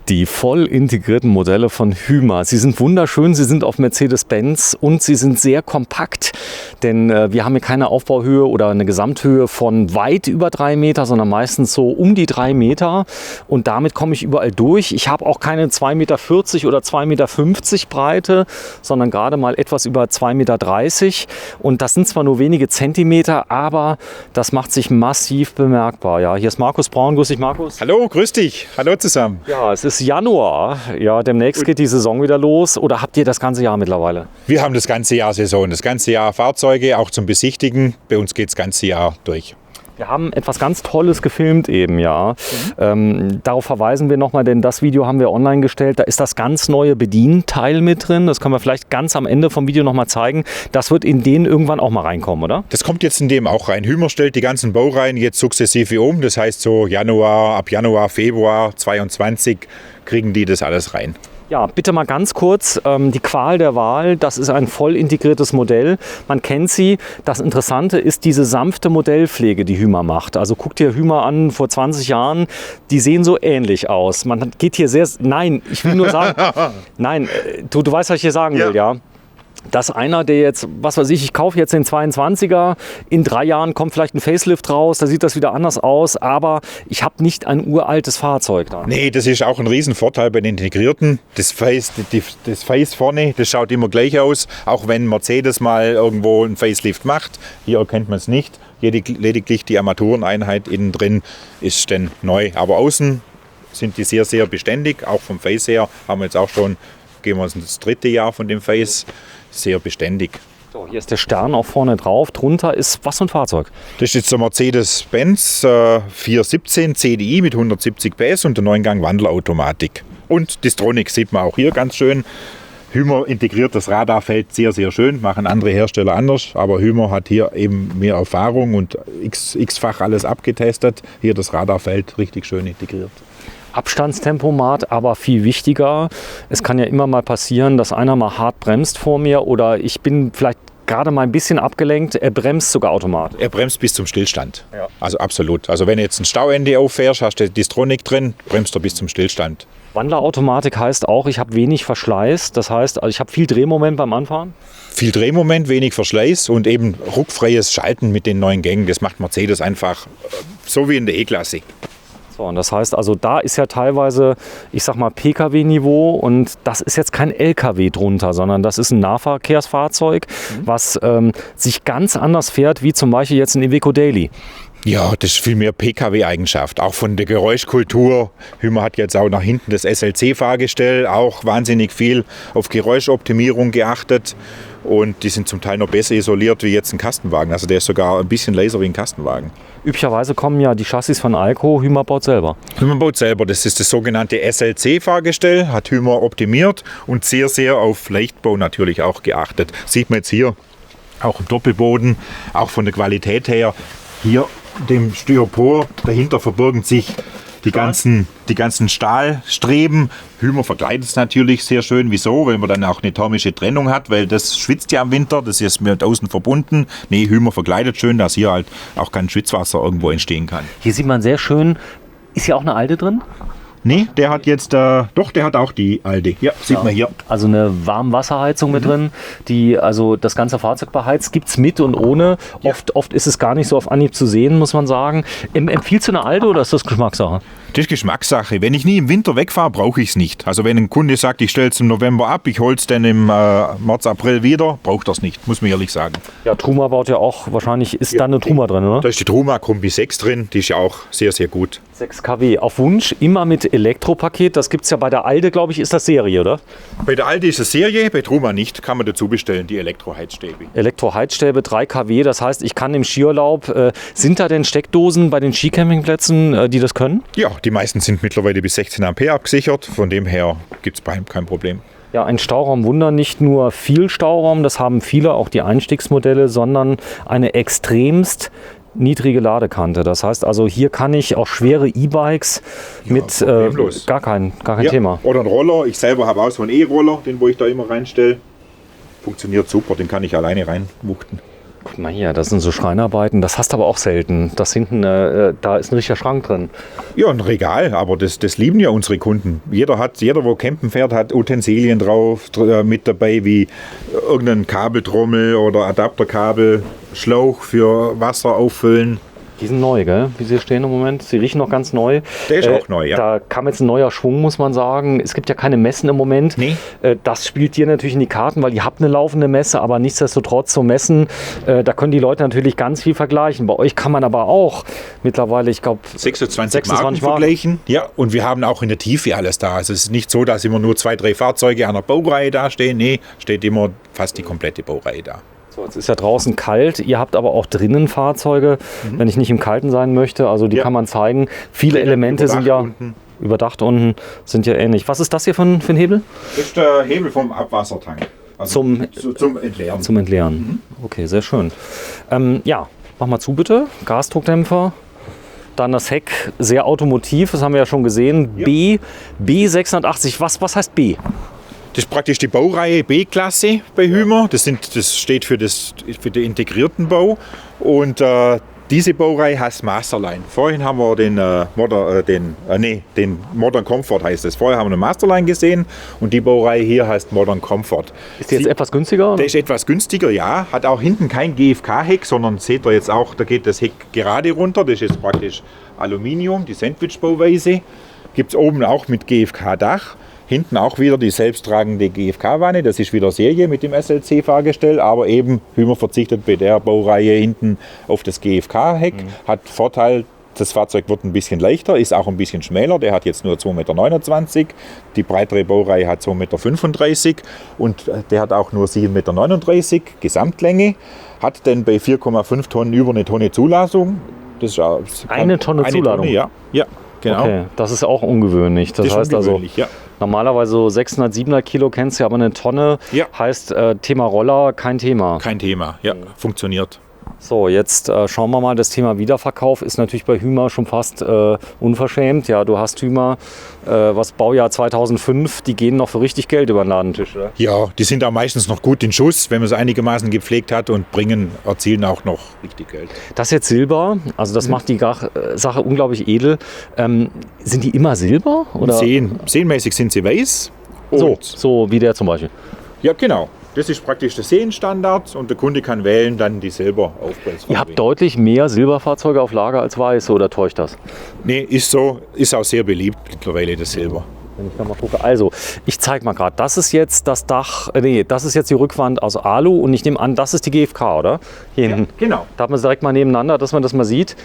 Die voll integrierten Modelle von Hymer. Sie sind wunderschön, sie sind auf Mercedes-Benz und sie sind sehr kompakt. Denn wir haben hier keine Aufbauhöhe oder eine Gesamthöhe von weit über 3 Meter, sondern meistens so um die 3 Meter. Und damit komme ich überall durch. Ich habe auch keine 2,40 Meter oder 2,50 Meter Breite, sondern gerade mal etwas über 2,30 Meter. Und das sind zwar nur wenige Zentimeter, aber das macht sich massiv bemerkbar. Ja, hier ist Markus Braun. Grüß dich, Markus. Hallo, grüß dich. Hallo zusammen. Ja, es ist Januar. Ja, demnächst geht die Saison wieder los. Oder habt ihr das ganze Jahr mittlerweile? Wir haben das ganze Jahr Saison, das ganze Jahr Fahrzeuge, auch zum Besichtigen. Bei uns geht das ganze Jahr durch. Wir haben etwas ganz Tolles gefilmt eben, ja. Darauf verweisen wir nochmal, denn das Video haben wir online gestellt. Da ist das ganz neue Bedienteil mit drin. Das können wir vielleicht ganz am Ende vom Video nochmal zeigen. Das wird in den irgendwann auch mal reinkommen, oder? Das kommt jetzt in dem auch rein. Hymer stellt die ganzen Baureihen jetzt sukzessive um. Das heißt so ab Januar, Februar 2022 kriegen die das alles rein. Ja, bitte mal ganz kurz, die Qual der Wahl, das ist ein voll integriertes Modell. Man kennt sie. Das Interessante ist diese sanfte Modellpflege, die Hymer macht. Also guck dir Hymer an vor 20 Jahren, die sehen so ähnlich aus. Man geht hier sehr, nein, ich will nur sagen, nein, du weißt, was ich hier sagen will, ja. Dass einer, der jetzt, was weiß ich kaufe jetzt den 22er, in 3 Jahren kommt vielleicht ein Facelift raus, da sieht das wieder anders aus, aber ich habe nicht ein uraltes Fahrzeug da. Nee, das ist auch ein Riesenvorteil bei den Integrierten. Das Face vorne, das schaut immer gleich aus, auch wenn Mercedes mal irgendwo ein Facelift macht. Hier erkennt man es nicht. Lediglich die Armatureneinheit innen drin ist dann neu, aber außen sind die sehr, sehr beständig. Auch vom Face her haben wir jetzt auch schon, gehen wir uns ins 3. Jahr von dem Face, sehr beständig. So, hier ist der Stern auch vorne drauf. Drunter ist was für ein Fahrzeug? Das ist jetzt der Mercedes-Benz 417 CDI mit 170 PS und der 9-Gang-Wandelautomatik. Und Distronic sieht man auch hier ganz schön. Hymer integriert das Radarfeld sehr, sehr schön, machen andere Hersteller anders, aber Hymer hat hier eben mehr Erfahrung und x-fach alles abgetestet. Hier das Radarfeld richtig schön integriert. Abstandstempomat, aber viel wichtiger. Es kann ja immer mal passieren, dass einer mal hart bremst vor mir oder ich bin vielleicht gerade mal ein bisschen abgelenkt. Er bremst sogar automatisch. Er bremst bis zum Stillstand. Ja. Also absolut. Also wenn du jetzt ein Stauende auffährst, hast du Distronic drin, bremst er bis zum Stillstand. Wandlerautomatik heißt auch, ich habe wenig Verschleiß. Das heißt, also ich habe viel Drehmoment beim Anfahren. Viel Drehmoment, wenig Verschleiß und eben ruckfreies Schalten mit den neuen Gängen. Das macht Mercedes einfach so wie in der E-Klasse. So, und das heißt also, da ist ja teilweise, ich sag mal, Pkw-Niveau und das ist jetzt kein Lkw drunter, sondern das ist ein Nahverkehrsfahrzeug, was sich ganz anders fährt, wie zum Beispiel jetzt ein Iveco Daily. Ja, das ist viel mehr Pkw-Eigenschaft, auch von der Geräuschkultur. Hymer hat jetzt auch nach hinten das SLC-Fahrgestell, auch wahnsinnig viel auf Geräuschoptimierung geachtet. Und die sind zum Teil noch besser isoliert wie jetzt ein Kastenwagen. Also der ist sogar ein bisschen leiser wie ein Kastenwagen. Üblicherweise kommen ja die Chassis von Alco, Hymer baut selber. Hymer baut selber, das ist das sogenannte SLC-Fahrgestell, hat Hymer optimiert und sehr, sehr auf Leichtbau natürlich auch geachtet. Sieht man jetzt hier, auch im Doppelboden, auch von der Qualität her. Hier dem Styropor, dahinter verbirgen sich die ganzen Stahlstreben. Hymer verkleidet es natürlich sehr schön. Wieso? Weil man dann auch eine thermische Trennung hat, weil das schwitzt ja im Winter, das ist mit außen verbunden. Nee, Hymer verkleidet schön, dass hier halt auch kein Schwitzwasser irgendwo entstehen kann. Hier sieht man sehr schön, ist hier auch eine alte drin? Nee, der hat jetzt, der hat auch die alte. Ja, sieht man hier. Also eine Warmwasserheizung mit drin, die also das ganze Fahrzeug beheizt. Gibt es mit und ohne. Ja. Oft ist es gar nicht so auf Anhieb zu sehen, muss man sagen. Empfiehlst du eine alte oder ist das Geschmackssache? Das ist Geschmackssache. Wenn ich nie im Winter wegfahre, brauche ich es nicht. Also wenn ein Kunde sagt, ich stelle es im November ab, ich hole es dann im März, April wieder, braucht das nicht, muss man ehrlich sagen. Ja, Truma baut ja auch, wahrscheinlich ist da eine Truma drin, oder? Da ist die Truma Kombi 6 drin, die ist ja auch sehr, sehr gut. 6 kW. Auf Wunsch immer mit Elektropaket. Das gibt es ja bei der Alde, glaube ich, ist das Serie, oder? Bei der Alde ist es Serie, bei Truma nicht. Kann man dazu bestellen, die Elektroheizstäbe. Elektroheizstäbe 3 kW, das heißt, ich kann im Skiurlaub, sind da denn Steckdosen bei den Skicampingplätzen, die das können? Ja, die meisten sind mittlerweile bis 16 Ampere abgesichert. Von dem her gibt es kein Problem. Ja, ein Stauraumwunder, nicht nur viel Stauraum, das haben viele, auch die Einstiegsmodelle, sondern eine extremst niedrige Ladekante. Das heißt also, hier kann ich auch schwere E-Bikes mit gar kein Thema. Oder ein Roller. Ich selber habe auch so einen E-Roller, den wo ich da immer reinstelle. Funktioniert super, den kann ich alleine reinwuchten. Guck mal hier, das sind so Schreinarbeiten, das hast du aber auch selten. Das hinten, da ist ein richtiger Schrank drin. Ja, ein Regal, aber das lieben ja unsere Kunden. Jeder, wo campen fährt, hat Utensilien drauf, mit dabei, wie irgendein Kabeltrommel oder Adapterkabel, Schlauch für Wasser auffüllen. Die sind neu, gell? Wie sie stehen im Moment. Sie riechen noch ganz neu. Der ist auch neu, ja. Da kam jetzt ein neuer Schwung, muss man sagen. Es gibt ja keine Messen im Moment. Nee. Das spielt dir natürlich in die Karten, weil ihr habt eine laufende Messe, aber nichtsdestotrotz so Messen, da können die Leute natürlich ganz viel vergleichen. Bei euch kann man aber auch mittlerweile, ich glaube, 26 Marken vergleichen. Ja, und wir haben auch in der Tiefe alles da. Also es ist nicht so, dass immer nur 2, 3 Fahrzeuge an der Baureihe dastehen. Nee, steht immer fast die komplette Baureihe da. So, jetzt ist ja draußen kalt. Ihr habt aber auch drinnen Fahrzeuge, wenn ich nicht im Kalten sein möchte. Also die kann man zeigen. Viele Elemente sind ja überdacht unten, sind ja ähnlich. Was ist das hier für ein Hebel? Das ist der Hebel vom Abwassertank. Also zum Entleeren. Zum Entleeren. Okay, sehr schön. Ja, mach mal zu bitte. Gasdruckdämpfer. Dann das Heck, sehr automotiv, das haben wir ja schon gesehen. Ja. B680, was heißt B? Das ist praktisch die Baureihe B-Klasse bei Hymer. Das steht für den integrierten Bau. Und diese Baureihe heißt Masterline. Vorhin haben wir den Modern Comfort heißt es. Vorher haben wir den Masterline gesehen und die Baureihe hier heißt Modern Comfort. Ist die jetzt etwas günstiger? Oder? Der ist etwas günstiger, ja. Hat auch hinten kein GFK-Heck, sondern seht ihr jetzt auch, da geht das Heck gerade runter. Das ist jetzt praktisch Aluminium, die Sandwich-Bauweise. Gibt es oben auch mit GFK-Dach. Hinten auch wieder die selbsttragende GFK-Wanne, das ist wieder Serie mit dem SLC-Fahrgestell, aber eben Hymer verzichtet bei der Baureihe hinten auf das GFK-Heck. Hat Vorteil, das Fahrzeug wird ein bisschen leichter, ist auch ein bisschen schmäler, der hat jetzt nur 2,29 Meter. Die breitere Baureihe hat 2,35 Meter und der hat auch nur 7,39 Meter Gesamtlänge. Hat dann bei 4,5 Tonnen über eine Tonne Zulassung. Das ist eine Tonne Zuladung? Ja, genau. Okay, das ist auch ungewöhnlich. Das heißt ungewöhnlich, also, normalerweise so 600, 700 Kilo kennst du ja, aber eine Tonne heißt Thema Roller kein Thema. Kein Thema, ja, funktioniert. So, jetzt schauen wir mal, das Thema Wiederverkauf ist natürlich bei Hymer schon fast unverschämt. Ja, du hast Hymer, was Baujahr 2005, die gehen noch für richtig Geld über den Ladentisch, oder? Ja, die sind auch meistens noch gut in Schuss, wenn man es einigermaßen gepflegt hat und erzielen auch noch richtig Geld. Das ist jetzt Silber, also das macht die Sache unglaublich edel. Sind die immer Silber? Oder? Sehenmäßig sind sie weiß. So wie der zum Beispiel. Ja, genau. Das ist praktisch der Seenstandard und der Kunde kann wählen dann die Silberaufpreisfarbe. Ihr habt deutlich mehr Silberfahrzeuge auf Lager als weiße, oder täuscht das? Nee, ist so. Ist auch sehr beliebt mittlerweile, das Silber. Wenn ich da mal gucke. Also, ich zeige mal gerade, das ist jetzt das Dach, das ist jetzt die Rückwand aus Alu und ich nehme an, das ist die GFK, oder? Hier hinten. Genau. Da hat man es direkt mal nebeneinander, dass man das mal sieht.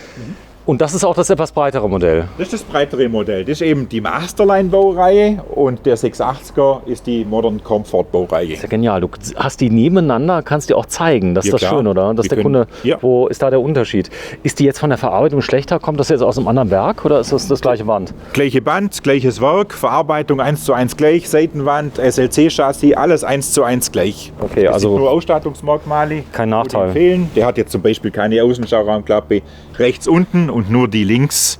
Und das ist auch das etwas breitere Modell. Das ist das breitere Modell. Das ist eben die Masterline-Baureihe und der 680er ist die Modern Comfort-Baureihe. Das ist ja genial. Du hast die nebeneinander, kannst die auch zeigen. Das ist das schön, oder? Dass der Kunde, wo ist da der Unterschied? Ist die jetzt von der Verarbeitung schlechter? Kommt das jetzt aus einem anderen Werk oder ist das gleiche Band? Gleiche Band, gleiches Werk, Verarbeitung 1:1 gleich, Seitenwand, SLC-Chassis, alles 1:1 gleich. Okay, das also sind nur Ausstattungsmerkmale. Kein Nachteil. Fehlen. Der hat jetzt zum Beispiel keine Außenschauraumklappe rechts unten und nur die links,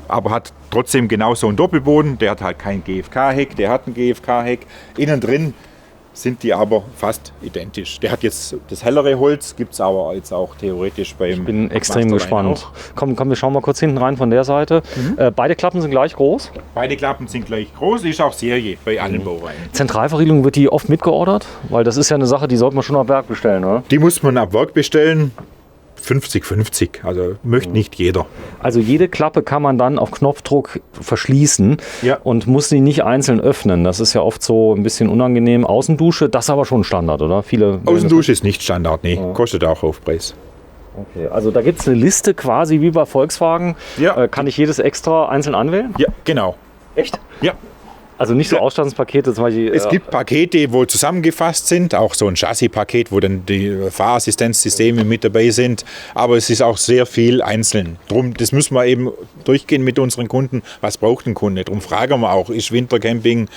aber hat trotzdem genauso einen Doppelboden. Der hat halt kein GFK-Heck, der hat ein GFK-Heck. Innen drin sind die aber fast identisch. Der hat jetzt das hellere Holz, gibt es aber jetzt auch theoretisch beim Ich bin extrem gespannt. Komm, wir schauen mal kurz hinten rein von der Seite. Beide Klappen sind gleich groß? Beide Klappen sind gleich groß, ist auch Serie bei allen Baureihen. Zentralverriegelung, wird die oft mitgeordert? Weil das ist ja eine Sache, die sollte man schon ab Werk bestellen, oder? Die muss man ab Werk bestellen. 50-50, also möchte nicht jeder. Also jede Klappe kann man dann auf Knopfdruck verschließen und muss sie nicht einzeln öffnen. Das ist ja oft so ein bisschen unangenehm. Außendusche, das ist aber schon Standard, oder? Außendusche ist nicht Standard, nee. Kostet auch Aufpreis. Okay, also da gibt es eine Liste quasi wie bei Volkswagen. Kann ich jedes extra einzeln anwählen? Ja, genau. Echt? Ja. Also nicht so Ausstattungspakete zum Beispiel. Es gibt Pakete, wo zusammengefasst sind, auch so ein Chassis-Paket, wo dann die Fahrassistenzsysteme mit dabei sind. Aber es ist auch sehr viel einzeln. Drum, das müssen wir eben durchgehen mit unseren Kunden. Was braucht ein Kunde? Darum fragen wir auch, ist Wintercamping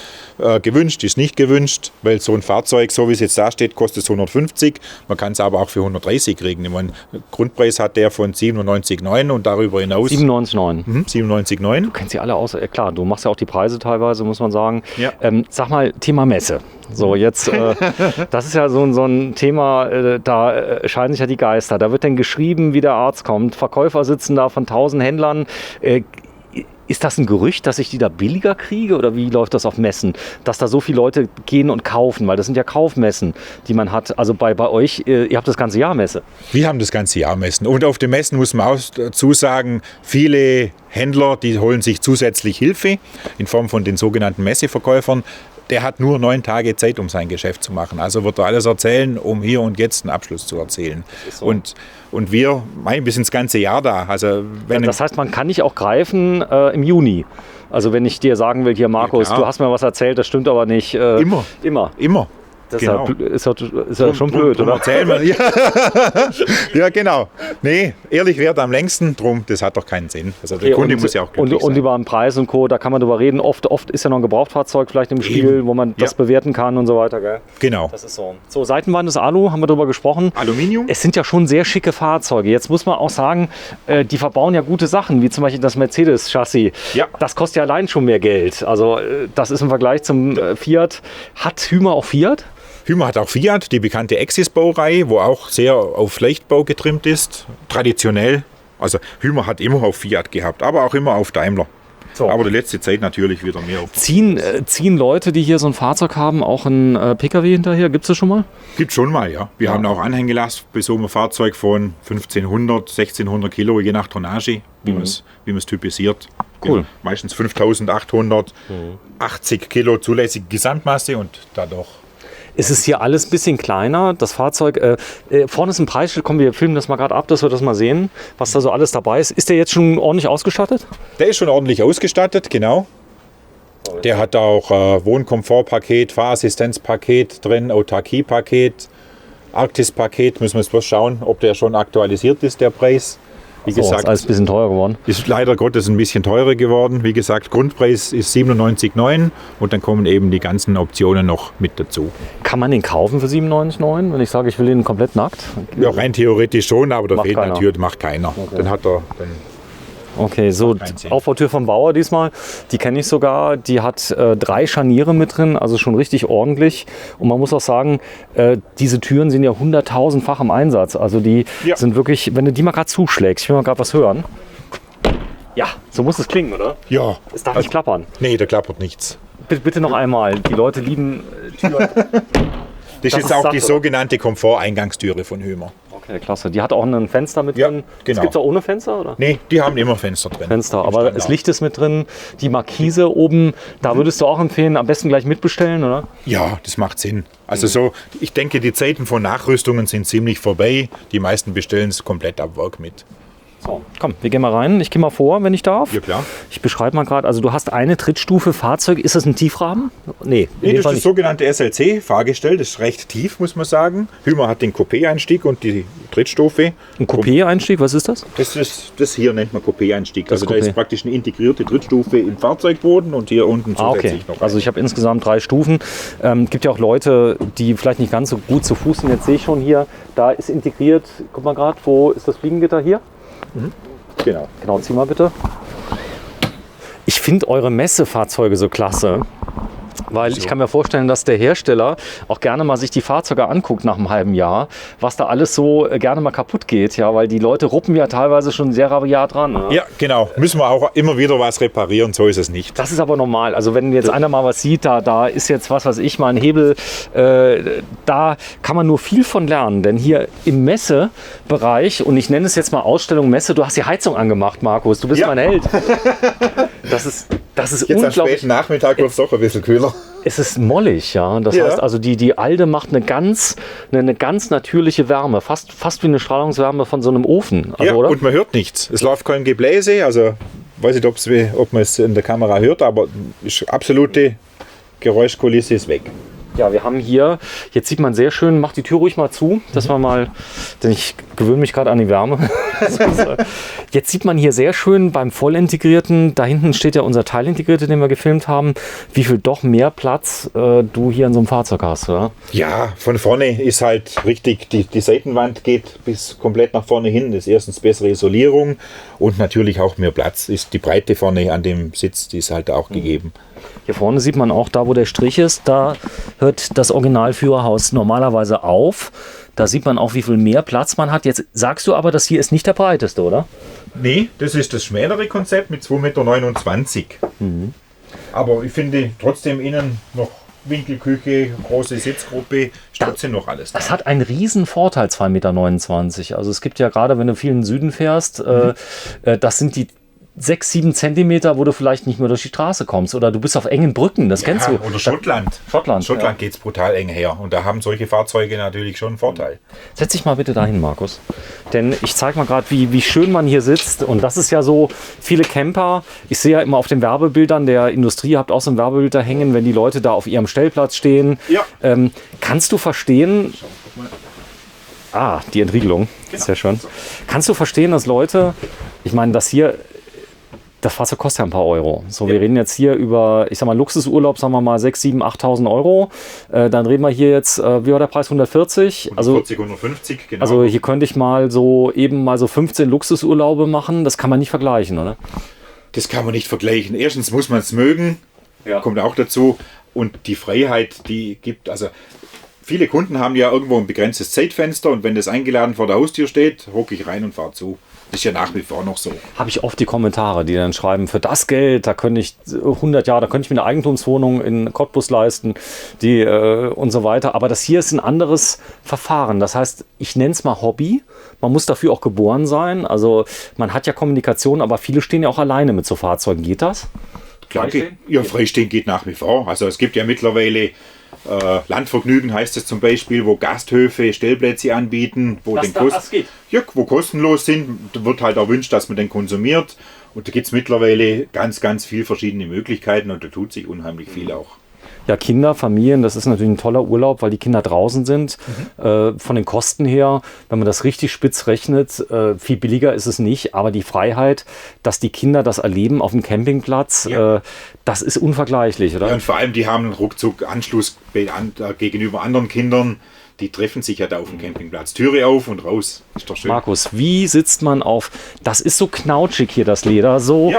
gewünscht, ist nicht gewünscht? Weil so ein Fahrzeug, so wie es jetzt da steht, kostet 150. Man kann es aber auch für 130 kriegen. Ich meine, Grundpreis hat der von 97,9 und darüber hinaus. 97,9. 97,9. Du kennst sie alle aus. Klar, du machst ja auch die Preise teilweise, muss man man sagen. Ja. Sag mal, Thema Messe. So, jetzt, das ist ja so ein Thema, da scheiden sich ja die Geister. Da wird dann geschrieben, wie der Arzt kommt. Verkäufer sitzen da von 1000 Händlern. Ist das ein Gerücht, dass ich die da billiger kriege oder wie läuft das auf Messen? Dass da so viele Leute gehen und kaufen, weil das sind ja Kaufmessen, die man hat. Also bei euch, ihr habt das ganze Jahr Messe. Wir haben das ganze Jahr Messen. Und auf den Messen muss man auch dazu sagen, viele Händler, die holen sich zusätzlich Hilfe in Form von den sogenannten Messeverkäufern. Der hat nur 9 Tage Zeit, um sein Geschäft zu machen. Also wird er alles erzählen, um hier und jetzt einen Abschluss zu erzielen. So. Und wir sind das ganze Jahr da. Also das heißt, man kann nicht auch greifen im Juni. Also wenn ich dir sagen will, hier Markus, du hast mir was erzählt, das stimmt aber nicht. Immer. Das Genau. ist ja schon blöd, oder? Erzählen wir. Ja, genau. Nee, ehrlich währt am längsten drum, das hat doch keinen Sinn. Also der Kunde muss ja auch glücklich sein. Und über den Preis und Co., da kann man drüber reden. Oft ist ja noch ein Gebrauchtfahrzeug vielleicht im Spiel, wo man das bewerten kann und so weiter. Gell? Genau. Das ist so. So, Seitenwand ist Alu, haben wir drüber gesprochen. Aluminium. Es sind ja schon sehr schicke Fahrzeuge. Jetzt muss man auch sagen, die verbauen ja gute Sachen, wie zum Beispiel das Mercedes-Chassis. Ja. Das kostet ja allein schon mehr Geld. Also das ist im Vergleich zum Fiat. Hat Hymer auch Fiat? Hymer hat auch Fiat, die bekannte Exis-Baureihe, wo auch sehr auf Leichtbau getrimmt ist, traditionell. Also Hymer hat immer auf Fiat gehabt, aber auch immer auf Daimler. So. Aber die letzte Zeit natürlich wieder mehr auf. Ziehen Leute, die hier so ein Fahrzeug haben, auch einen PKW hinterher? Gibt es das schon mal? Gibt schon mal, ja. Wir haben auch Anhängelast bei so einem Fahrzeug von 1500, 1600 Kilo, je nach Tonnage, wie man es typisiert. Cool. Ja, meistens 5800, 80 Kilo zulässige Gesamtmasse und dadurch. Es ist hier alles ein bisschen kleiner. Das Fahrzeug, vorne ist ein Preisschild. Komm, wir filmen das mal gerade ab, dass wir das mal sehen, was da so alles dabei ist. Ist der jetzt schon ordentlich ausgestattet? Der ist schon ordentlich ausgestattet, genau. Der hat auch Wohnkomfortpaket, Fahrassistenzpaket drin, Autarkie-Paket, Arktis-Paket. Müssen wir jetzt bloß schauen, ob der schon aktualisiert ist, der Preis. Wie gesagt, ist alles ein bisschen teurer geworden. Ist leider Gottes ein bisschen teurer geworden. Wie gesagt, Grundpreis ist 97,9 und dann kommen eben die ganzen Optionen noch mit dazu. Kann man den kaufen für 97,9, wenn ich sage, ich will den komplett nackt? Ja, rein theoretisch schon, aber da Macht fehlt keiner. natürlich, macht keiner. Okay. Dann hat er Okay, so Aufbautür vom Bauer diesmal, die kenne ich sogar. Die hat 3 Scharniere mit drin, also schon richtig ordentlich. Und man muss auch sagen, diese Türen sind ja 100.000-fach im Einsatz. Also die sind wirklich, wenn du die mal gerade zuschlägst, ich will mal gerade was hören. Ja, so muss es klingen, oder? ja. Es darf nicht klappern. Nee, da klappert nichts. Bitte noch einmal. Die Leute lieben Türen. Das ist ist auch satt, die oder? sogenannte Komforteingangstüre von Hymer. Okay, klasse. Die hat auch ein Fenster mit Ja, drin. genau. Gibt es auch ohne Fenster, oder? Nee, die haben immer Fenster drin. Fenster, Im aber Standard. das Licht ist mit drin. Die Markise oben, da würdest du auch empfehlen, am besten gleich mitbestellen, oder? Ja, das macht Sinn. Also so, ich denke, die Zeiten von Nachrüstungen sind ziemlich vorbei. Die meisten bestellen es komplett ab Werk mit. So, komm, wir gehen mal rein. Ich gehe mal vor, wenn ich darf. Ja, klar. Ich beschreibe mal gerade, also du hast eine Trittstufe Fahrzeug. Ist das ein Tiefrahmen? Nee, Nee, das ist das sogenannte SLC-Fahrgestell. Das ist recht tief, muss man sagen. Hymer hat den Coupé-Einstieg und die Trittstufe. Ein Coupé-Einstieg, was ist das? Das hier nennt man Coupé-Einstieg. Das Also da Coupé. ist praktisch eine integrierte Trittstufe im Fahrzeugboden und hier unten zusätzlich Okay. noch. Also ich habe insgesamt 3 Stufen. Gibt ja auch Leute, die vielleicht nicht ganz so gut zu Fuß sind. Jetzt sehe ich schon hier, da ist integriert, guck mal gerade, wo ist das Fliegengitter hier? Genau. Genau, zieh mal bitte. Ich finde eure Messefahrzeuge so klasse. Weil ich kann mir vorstellen, dass der Hersteller auch gerne mal sich die Fahrzeuge anguckt nach einem halben Jahr, was da alles so gerne mal kaputt geht, ja, weil die Leute ruppen ja teilweise schon sehr rabiat dran. Ne? Ja, genau. Müssen wir auch immer wieder was reparieren, so ist es nicht. Das ist aber normal. Also wenn jetzt einer mal was sieht, da ist jetzt was weiß ich, mal ein Hebel, da kann man nur viel von lernen. Denn hier im Messebereich, und ich nenne es jetzt mal Ausstellung Messe, du hast die Heizung angemacht, Markus, du bist mein Held. Das ist Jetzt am unglaublich. späten Nachmittag wird es doch ein bisschen kühler. Es ist mollig, ja. Das Ja. heißt also, die Alde macht eine ganz natürliche Wärme, fast wie eine Strahlungswärme von so einem Ofen. Also, Ja, oder? und man hört nichts. Es läuft kein Gebläse, also weiß nicht, ob man es in der Kamera hört, aber ist absolute Geräuschkulisse ist weg. Ja, wir haben hier, jetzt sieht man sehr schön, mach die Tür ruhig mal zu, dass wir mal, denn ich gewöhne mich gerade an die Wärme. Jetzt sieht man hier sehr schön beim Vollintegrierten, da hinten steht ja unser Teilintegrierte, den wir gefilmt haben, wie viel doch mehr Platz du hier in so einem Fahrzeug hast, oder? Ja, von vorne ist halt richtig, die Seitenwand geht bis komplett nach vorne hin. Das ist erstens bessere Isolierung und natürlich auch mehr Platz. Ist die Breite vorne an dem Sitz, die ist halt auch gegeben. Hier vorne sieht man auch, da wo der Strich ist, da hört das Originalführerhaus normalerweise auf. Da sieht man auch, wie viel mehr Platz man hat. Jetzt sagst du aber, das hier ist nicht der breiteste, oder? Nee, das ist das schmälere Konzept mit 2,29 Meter. Aber ich finde trotzdem innen noch Winkelküche, große Sitzgruppe, trotzdem noch alles da. Das hat einen riesen Vorteil, 2,29 Meter. Also es gibt ja gerade, wenn du viel in den Süden fährst, das sind die 6, 7 Zentimeter, wo du vielleicht nicht mehr durch die Straße kommst. Oder du bist auf engen Brücken, das kennst du. Oder Schottland. Schottland geht es brutal eng her. Und da haben solche Fahrzeuge natürlich schon einen Vorteil. Setz dich mal bitte dahin, Markus. Denn ich zeige mal gerade, wie schön man hier sitzt. Und das ist ja so, viele Camper, ich sehe ja immer auf den Werbebildern der Industrie, ihr habt auch so ein Werbebild da hängen, wenn die Leute da auf ihrem Stellplatz stehen. Ja. Kannst du verstehen... die Entriegelung. Genau. Sehr schön. Kannst du verstehen, dass Leute, ich meine, das Fahrzeug kostet ja ein paar Euro. So, wir reden jetzt hier über, ich sag mal, Luxusurlaub, sagen wir mal 6.000, 7.000, 8.000 Euro. Dann reden wir hier jetzt, wie war der Preis? 140? 150, genau. Also hier könnte ich mal so 15 Luxusurlaube machen. Das kann man nicht vergleichen, oder? Das kann man nicht vergleichen. Erstens muss man es mögen, kommt auch dazu. Und die Freiheit, die gibt, also viele Kunden haben ja irgendwo ein begrenztes Zeitfenster und wenn das eingeladen vor der Haustür steht, hocke ich rein und fahre zu. Das ist ja nach wie vor noch so. Habe ich oft die Kommentare, die dann schreiben, für das Geld, da könnte ich 100 Jahre, da könnte ich mir eine Eigentumswohnung in Cottbus leisten, und so weiter. Aber das hier ist ein anderes Verfahren. Das heißt, ich nenne es mal Hobby. Man muss dafür auch geboren sein. Also man hat ja Kommunikation, aber viele stehen ja auch alleine mit so Fahrzeugen. Geht das? Klar, freistehen geht nach wie vor. Also es gibt ja mittlerweile Landvergnügen heißt es zum Beispiel, wo Gasthöfe Stellplätze anbieten, wo wo kostenlos sind. Da wird halt erwünscht, dass man den konsumiert. Und da gibt es mittlerweile ganz, ganz viele verschiedene Möglichkeiten und da tut sich unheimlich viel auch. Ja, Kinder, Familien, das ist natürlich ein toller Urlaub, weil die Kinder draußen sind. Von den Kosten her, wenn man das richtig spitz rechnet, viel billiger ist es nicht. Aber die Freiheit, dass die Kinder das erleben auf dem Campingplatz, das ist unvergleichlich, oder? Ja, und vor allem, die haben einen ruckzuck Anschluss gegenüber anderen Kindern. Die treffen sich ja da auf dem Campingplatz. Türe auf und raus. Ist doch schön. Markus, wie sitzt man auf... Das ist so knautschig hier, das Leder. So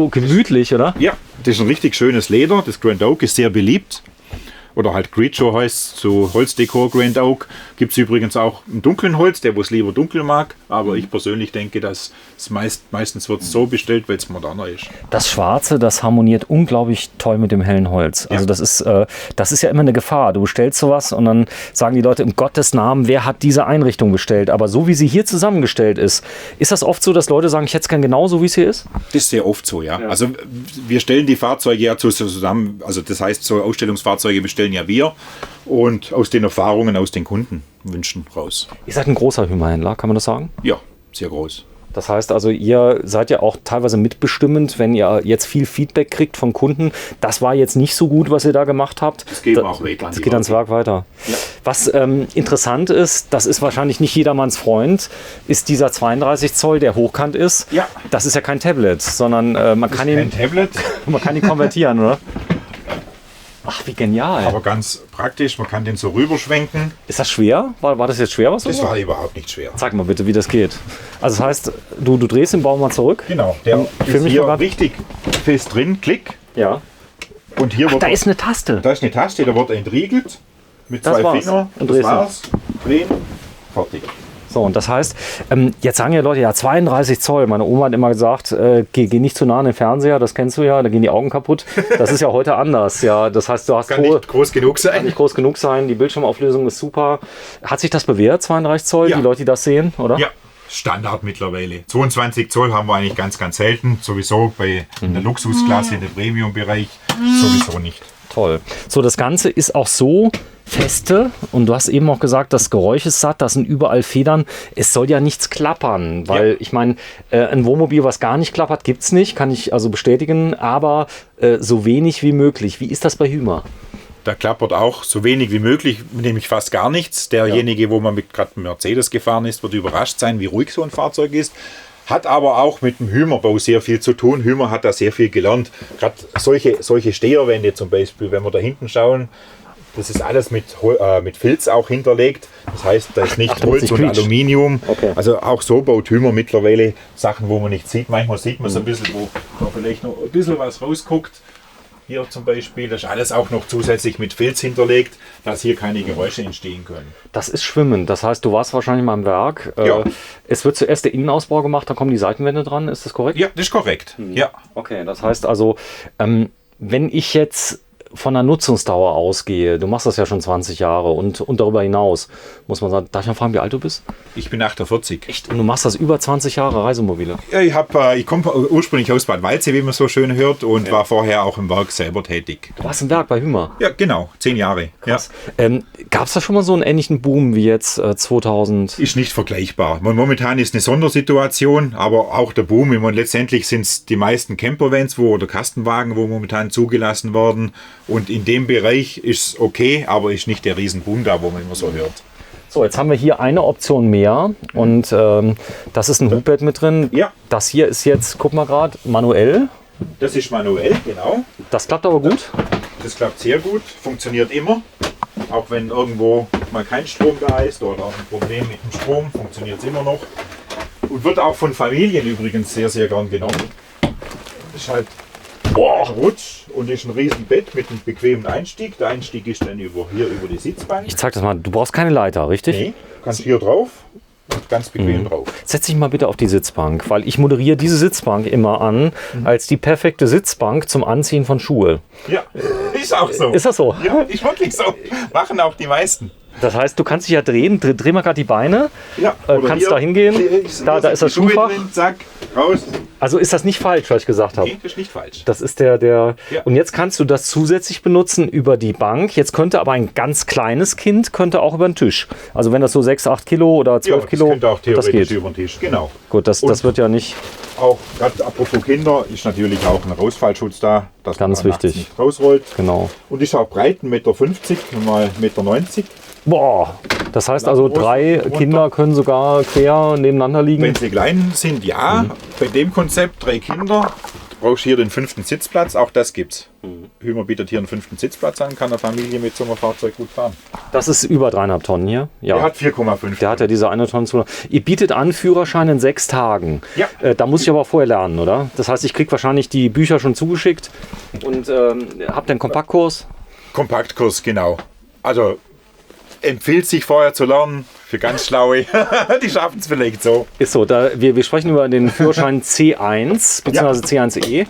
gemütlich, oder? Ja, das ist ein richtig schönes Leder. Das Grand Oak ist sehr beliebt. Oder halt Creature heißt, so Holzdekor Grand Oak. Gibt es übrigens auch im dunklen Holz, der wo es lieber dunkel mag. Aber ich persönlich denke, dass es meistens wird so bestellt, weil es moderner ist. Das Schwarze, das harmoniert unglaublich toll mit dem hellen Holz. Also das ist ja immer eine Gefahr. Du bestellst sowas und dann sagen die Leute, im Gottes Namen, wer hat diese Einrichtung bestellt? Aber so wie sie hier zusammengestellt ist das oft so, dass Leute sagen, ich hätte es gern genauso, wie es hier ist? Das ist sehr oft so, ja. Also wir stellen die Fahrzeuge ja zusammen. Also das heißt, so Ausstellungsfahrzeuge bestellen ja wir und aus den Erfahrungen aus den Kundenwünschen raus. Ihr seid ein großer Hümer-Händler, kann man das sagen? Ja, sehr groß. Das heißt also, ihr seid ja auch teilweise mitbestimmend, wenn ihr jetzt viel Feedback kriegt von Kunden. Das war jetzt nicht so gut, was ihr da gemacht habt. Das geht auch weiter. Das geht ans Werk weiter. Ja. Was interessant ist, das ist wahrscheinlich nicht jedermanns Freund, ist dieser 32 Zoll, der hochkant ist. Ja. Das ist ja kein Tablet, sondern man kann ihn konvertieren, oder? Ach, wie genial. Aber ganz praktisch, man kann den so rüberschwenken. Ist das schwer? War das jetzt schwer, was du Das war überhaupt nicht schwer. Zeig mal bitte, wie das geht. Also das heißt, du drehst den Baum mal zurück. Genau, der ist hier richtig fest drin, klick. Ja. Und hier da ist eine Taste. Da ist eine Taste, da wird entriegelt mit das 2 Fingern. Und das war's. Drehen, fertig. So, und das heißt, jetzt sagen ja Leute, ja 32 Zoll. Meine Oma hat immer gesagt, geh nicht zu nah an den Fernseher, das kennst du ja, da gehen die Augen kaputt. Das ist ja heute anders. Ja, das heißt, du hast kann nicht groß genug sein. Kann nicht groß genug sein, die Bildschirmauflösung ist super. Hat sich das bewährt, 32 Zoll, die Leute, die das sehen, oder? Ja, Standard mittlerweile. 22 Zoll haben wir eigentlich ganz, ganz selten. Sowieso in der Luxusklasse, in der Premium-Bereich, sowieso nicht. Toll. So, das Ganze ist auch so feste und du hast eben auch gesagt, das Geräusch ist satt, das sind überall Federn. Es soll ja nichts klappern, weil ich meine, ein Wohnmobil, was gar nicht klappert, gibt es nicht, kann ich also bestätigen, aber so wenig wie möglich. Wie ist das bei Hümer? Da klappert auch so wenig wie möglich, nämlich fast gar nichts. Derjenige, wo man gerade mit Mercedes gefahren ist, wird überrascht sein, wie ruhig so ein Fahrzeug ist. Hat aber auch mit dem Hymer-Bau sehr viel zu tun. Hymer hat da sehr viel gelernt. Gerade solche Steherwände zum Beispiel, wenn wir da hinten schauen, das ist alles mit Filz auch hinterlegt. Das heißt, da ist nicht Holz und Aluminium. Okay. Also auch so baut Hymer mittlerweile Sachen, wo man nicht sieht. Manchmal sieht man so ein bisschen, wo da vielleicht noch ein bisschen was rausguckt. Hier zum Beispiel, das ist alles auch noch zusätzlich mit Filz hinterlegt, dass hier keine Geräusche entstehen können. Das ist Schwimmen. Das heißt, du warst wahrscheinlich mal im Werk. Ja. Es wird zuerst der Innenausbau gemacht, dann kommen die Seitenwände dran. Ist das korrekt? Ja, das ist korrekt. Ja. Okay, das heißt also, wenn ich jetzt von der Nutzungsdauer ausgehe, du machst das ja schon 20 Jahre und darüber hinaus, muss man sagen, darf ich mal fragen, wie alt du bist? Ich bin 48. Echt? Und du machst das über 20 Jahre Reisemobile? Ja, ich komme ursprünglich aus Bad Waldsee, wie man so schön hört, und war vorher auch im Werk selber tätig. Du warst im Werk bei Hymer? Ja, genau, 10 Jahre. Krass. Ja. Gab es da schon mal so einen ähnlichen Boom wie jetzt 2000? Ist nicht vergleichbar. Momentan ist eine Sondersituation, aber auch der Boom. Letztendlich sind es die meisten Campervans oder Kastenwagen, wo momentan zugelassen werden. Und in dem Bereich ist es okay, aber ist nicht der Riesenboom da, wo man immer so hört. So, jetzt haben wir hier eine Option mehr und das ist ein Hubbett mit drin. Ja. Das hier ist jetzt, guck mal gerade, manuell. Das ist manuell, genau. Das klappt aber gut. Das klappt sehr gut, funktioniert immer. Auch wenn irgendwo mal kein Strom da ist oder auch ein Problem mit dem Strom, funktioniert es immer noch. Und wird auch von Familien übrigens sehr, sehr gern genommen. Das ist halt ein Rutsch und ist ein riesen Bett mit einem bequemen Einstieg. Der Einstieg ist dann hier über die Sitzbank. Ich zeig das mal, du brauchst keine Leiter, richtig? Nee, du kannst hier drauf und ganz bequem drauf. Setz dich mal bitte auf die Sitzbank, weil ich moderiere diese Sitzbank immer an als die perfekte Sitzbank zum Anziehen von Schuhe. Ja, ist auch so. Ist das so? Ja, ist wirklich so. Machen auch die meisten. Das heißt, du kannst dich ja drehen, dreh mal gerade die Beine, ja, kannst da hingehen, da ist das Schuhfach. Drin, zack, raus. Also ist das nicht falsch, was ich gesagt habe? Nee, das ist nicht falsch. Das ist der. Ja. Und jetzt kannst du das zusätzlich benutzen über die Bank. Jetzt könnte aber ein ganz kleines Kind könnte auch über den Tisch. Also wenn das so 6, 8 Kilo oder 12 Kilo, das könnte auch theoretisch das geht. über den Tisch, genau. Gut, das wird ja nicht... Auch gerade apropos Kinder ist natürlich auch ein Rausfallschutz da, dass ganz man wichtig nicht rausrollt. Genau. Und ist auch breit, 1,50 Meter, mal 1,90 Meter. Boah, das heißt also 3 Kinder können sogar quer nebeneinander liegen? Wenn sie klein sind, ja. Bei dem Konzept 3 Kinder, du brauchst hier den 5. Sitzplatz, auch das gibt's. Hymer bietet hier einen 5. Sitzplatz an, kann eine Familie mit so einem Fahrzeug gut fahren. Das ist über 3,5 Tonnen hier? Ja. Der hat 4,5. Der hat ja diese 1 Tonne zu. Ihr bietet an Führerschein in 6 Tagen. Ja. Da muss ich aber vorher lernen, oder? Das heißt, ich kriege wahrscheinlich die Bücher schon zugeschickt und habt einen Kompaktkurs? Kompaktkurs, genau. Also empfiehlt sich vorher zu lernen, für ganz Schlaue. Die schaffen es vielleicht so. Ist so, wir sprechen über den Führerschein C1 bzw. C1E.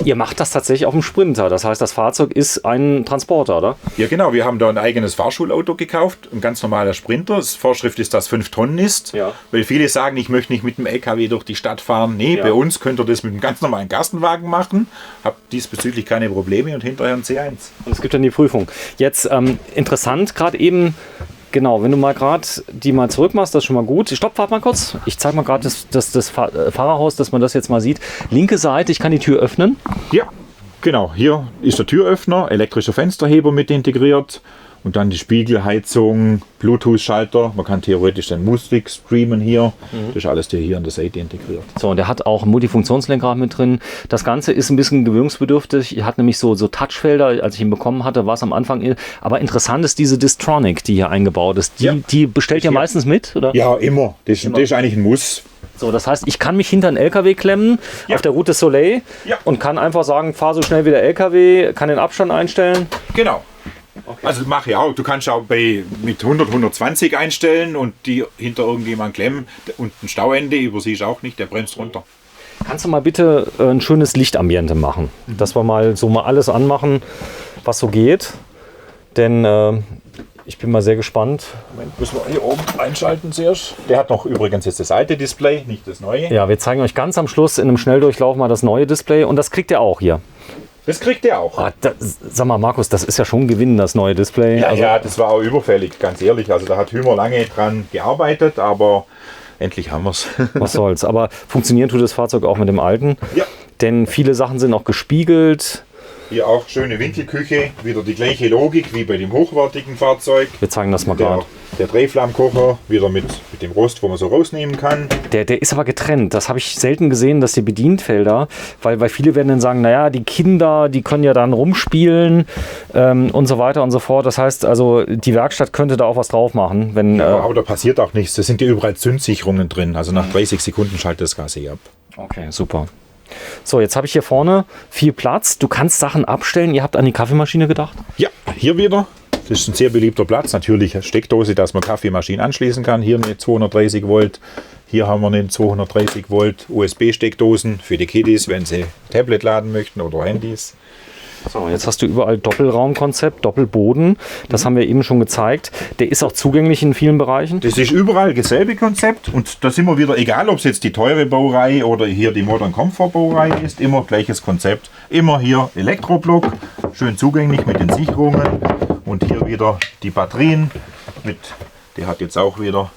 Ihr macht das tatsächlich auf dem Sprinter. Das heißt, das Fahrzeug ist ein Transporter, oder? Ja genau, wir haben da ein eigenes Fahrschulauto gekauft, ein ganz normaler Sprinter. Das Vorschrift ist, dass 5 Tonnen ist. Ja. Weil viele sagen, ich möchte nicht mit dem LKW durch die Stadt fahren. Nee, bei uns könnt ihr das mit einem ganz normalen Kastenwagen machen. Habt diesbezüglich keine Probleme und hinterher ein C1. Und es gibt dann die Prüfung. Jetzt interessant, gerade eben. Genau, wenn du mal gerade die mal zurück machst, das ist schon mal gut. Stopp, warte mal kurz. Ich zeige mal gerade das Fahrerhaus, dass man das jetzt mal sieht. Linke Seite, ich kann die Tür öffnen. Ja, genau. Hier ist der Türöffner, elektrischer Fensterheber mit integriert. Und dann die Spiegelheizung, Bluetooth-Schalter. Man kann theoretisch dann Musik streamen hier. Das ist alles hier an der Seite integriert. So, und der hat auch ein Multifunktionslenkrad mit drin. Das Ganze ist ein bisschen gewöhnungsbedürftig. Er hat nämlich so Touchfelder. Als ich ihn bekommen hatte, war es am Anfang. Aber interessant ist diese Distronic, die hier eingebaut ist. Die bestellt ihr meistens mit, oder? Ja, immer. Das ist eigentlich ein Muss. So, das heißt, ich kann mich hinter einen LKW klemmen auf der Route Soleil und kann einfach sagen, fahr so schnell wie der LKW, kann den Abstand einstellen. Genau. Okay. Also mache ich auch. Du kannst auch mit 100, 120 einstellen und die hinter irgendjemand klemmen. Und ein Stauende übersiehst auch nicht, der bremst runter. Kannst du mal bitte ein schönes Lichtambiente machen? Dass wir mal alles anmachen, was so geht. Denn ich bin mal sehr gespannt. Moment, müssen wir hier oben einschalten zuerst. Der hat noch übrigens jetzt das alte Display, nicht das neue. Ja, wir zeigen euch ganz am Schluss in einem Schnelldurchlauf mal das neue Display. Und das kriegt ihr auch hier. Das kriegt er auch. Sag mal, Markus, das ist ja schon ein Gewinn, das neue Display. Ja, ja, das war auch überfällig, ganz ehrlich. Also da hat Hymer lange dran gearbeitet, aber endlich haben wir es. Was soll's. Aber funktionieren tut das Fahrzeug auch mit dem alten. Ja. Denn viele Sachen sind auch gespiegelt. Hier auch schöne Winkelküche, wieder die gleiche Logik wie bei dem hochwertigen Fahrzeug. Wir zeigen das mal gerade. Der Drehflammkocher wieder mit dem Rost, wo man so rausnehmen kann. Der ist aber getrennt. Das habe ich selten gesehen, dass die Bedienfelder, weil viele werden dann sagen, naja, die Kinder, die können ja dann rumspielen und so weiter und so fort. Das heißt also, die Werkstatt könnte da auch was drauf machen. Wenn, aber da passiert auch nichts. Da sind ja überall Zündsicherungen drin. Also nach 30 Sekunden schaltet das Gas ab. Okay, super. So, jetzt habe ich hier vorne viel Platz. Du kannst Sachen abstellen. Ihr habt an die Kaffeemaschine gedacht? Ja, hier wieder. Das ist ein sehr beliebter Platz. Natürlich eine Steckdose, dass man Kaffeemaschinen anschließen kann. Hier eine 230 Volt. Hier haben wir eine 230 Volt USB-Steckdosen für die Kiddies, wenn sie Tablet laden möchten oder Handys. So, jetzt hast du überall Doppelraumkonzept, Doppelboden. Das haben wir eben schon gezeigt. Der ist auch zugänglich in vielen Bereichen. Das ist überall dasselbe Konzept und da sind wir wieder, egal ob es jetzt die teure Baureihe oder hier die Modern Comfort Baureihe ist, immer gleiches Konzept. Immer hier Elektroblock, schön zugänglich mit den Sicherungen und hier wieder die Batterien der hat jetzt auch wieder.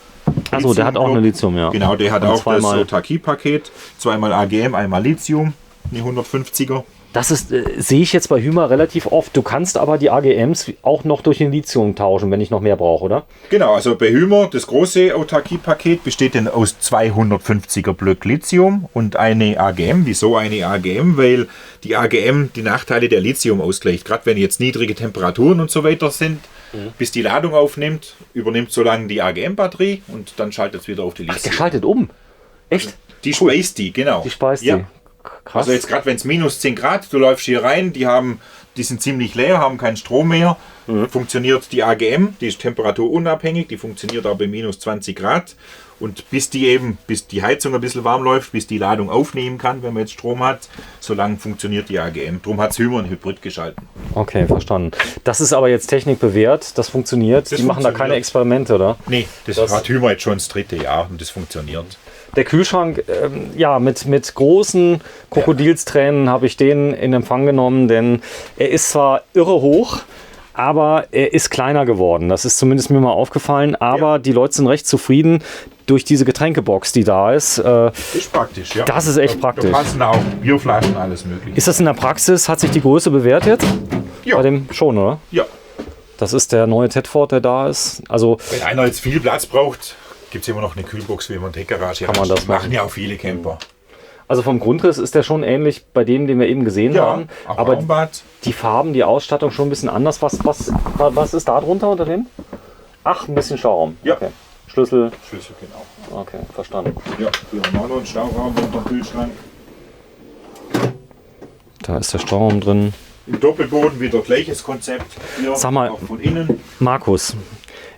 Achso, der hat auch eine Lithium, ja. Genau, der hat und auch das Autarkie-Paket, zweimal AGM, einmal Lithium, eine 150er. Das ist, sehe ich jetzt bei Hymer relativ oft. Du kannst aber die AGMs auch noch durch ein Lithium tauschen, wenn ich noch mehr brauche, oder? Genau, also bei Hymer, das große Autarkie-Paket besteht dann aus 250er Blöcke Lithium und eine AGM. Wieso eine AGM? Weil die AGM die Nachteile der Lithium ausgleicht. Gerade wenn jetzt niedrige Temperaturen und so weiter sind, bis die Ladung aufnimmt, übernimmt so lange die AGM-Batterie und dann schaltet es wieder auf die Lithium. Ach, der schaltet um? Echt? Die speist die, genau. Die speist ja. die. Krass. Also jetzt gerade wenn es minus 10 Grad, du läufst hier rein, die sind ziemlich leer, haben keinen Strom mehr. Funktioniert die AGM, die ist temperaturunabhängig, die funktioniert auch bei minus 20 Grad. Und bis die Heizung ein bisschen warm läuft, bis die Ladung aufnehmen kann, wenn man jetzt Strom hat, solange funktioniert die AGM. Darum hat es Hymer ein Hybrid geschalten. Okay, verstanden. Das ist aber jetzt Technik bewährt, das funktioniert. Die machen da keine Experimente, oder? Nee, das hat Hymer jetzt schon das 3. Jahr und das funktioniert. Der Kühlschrank, ja, mit großen Krokodilstränen habe ich den in Empfang genommen, denn er ist zwar irre hoch, aber er ist kleiner geworden. Das ist zumindest mir mal aufgefallen. Aber die Leute sind recht zufrieden durch diese Getränkebox, die da ist. Ist praktisch, ja. Das ist echt praktisch. Da passen auch Bierflaschen, alles mögliche. Ist das in der Praxis, hat sich die Größe bewährt jetzt? Ja. Bei dem schon, oder? Ja. Das ist der neue Tedford, der da ist. Also, wenn einer jetzt viel Platz braucht, gibt es immer noch eine Kühlbox, wie man in der Garage kann man das machen ja auch viele Camper. Also vom Grundriss ist der schon ähnlich bei dem, den wir eben gesehen haben. Aber Raumbad. Die Farben, die Ausstattung schon ein bisschen anders. Was ist da drunter unter dem? Ach, ein bisschen Stauraum. Ja. Okay. Schlüssel, genau. Okay, verstanden. Ja, hier haben wir auch noch einen Stauraum unter dem Kühlschrank. Da ist der Stauraum drin. Im Doppelboden wieder gleiches Konzept. Hier sag mal, auch von innen. Markus,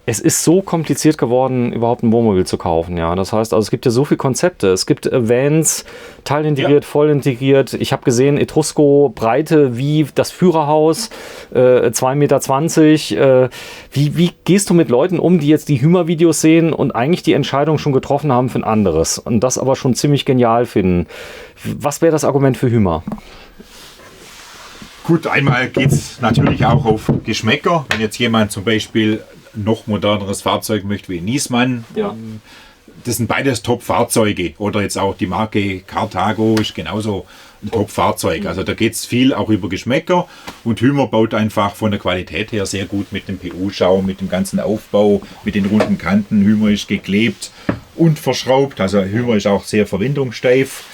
es ist so kompliziert geworden, überhaupt ein Wohnmobil zu kaufen. Ja, das heißt, also es gibt ja so viele Konzepte. Es gibt Vans, teilintegriert, voll integriert. Ich habe gesehen, Etrusco, Breite wie das Führerhaus, 2,20 Meter. Wie gehst du mit Leuten um, die jetzt die Hymer-Videos sehen und eigentlich die Entscheidung schon getroffen haben für ein anderes und das aber schon ziemlich genial finden? Was wäre das Argument für Hymer? Gut, einmal geht es natürlich auch auf Geschmäcker. Wenn jetzt jemand zum Beispiel noch moderneres Fahrzeug möchte wie Niesmann, das sind beides Top-Fahrzeuge. Oder jetzt auch die Marke Carthago ist genauso ein Top-Fahrzeug. Also da geht es viel auch über Geschmäcker. Und Hymer baut einfach von der Qualität her sehr gut mit dem PU-Schaum, mit dem ganzen Aufbau, mit den runden Kanten. Hymer ist geklebt und verschraubt. Also Hymer ist auch sehr verwindungssteif.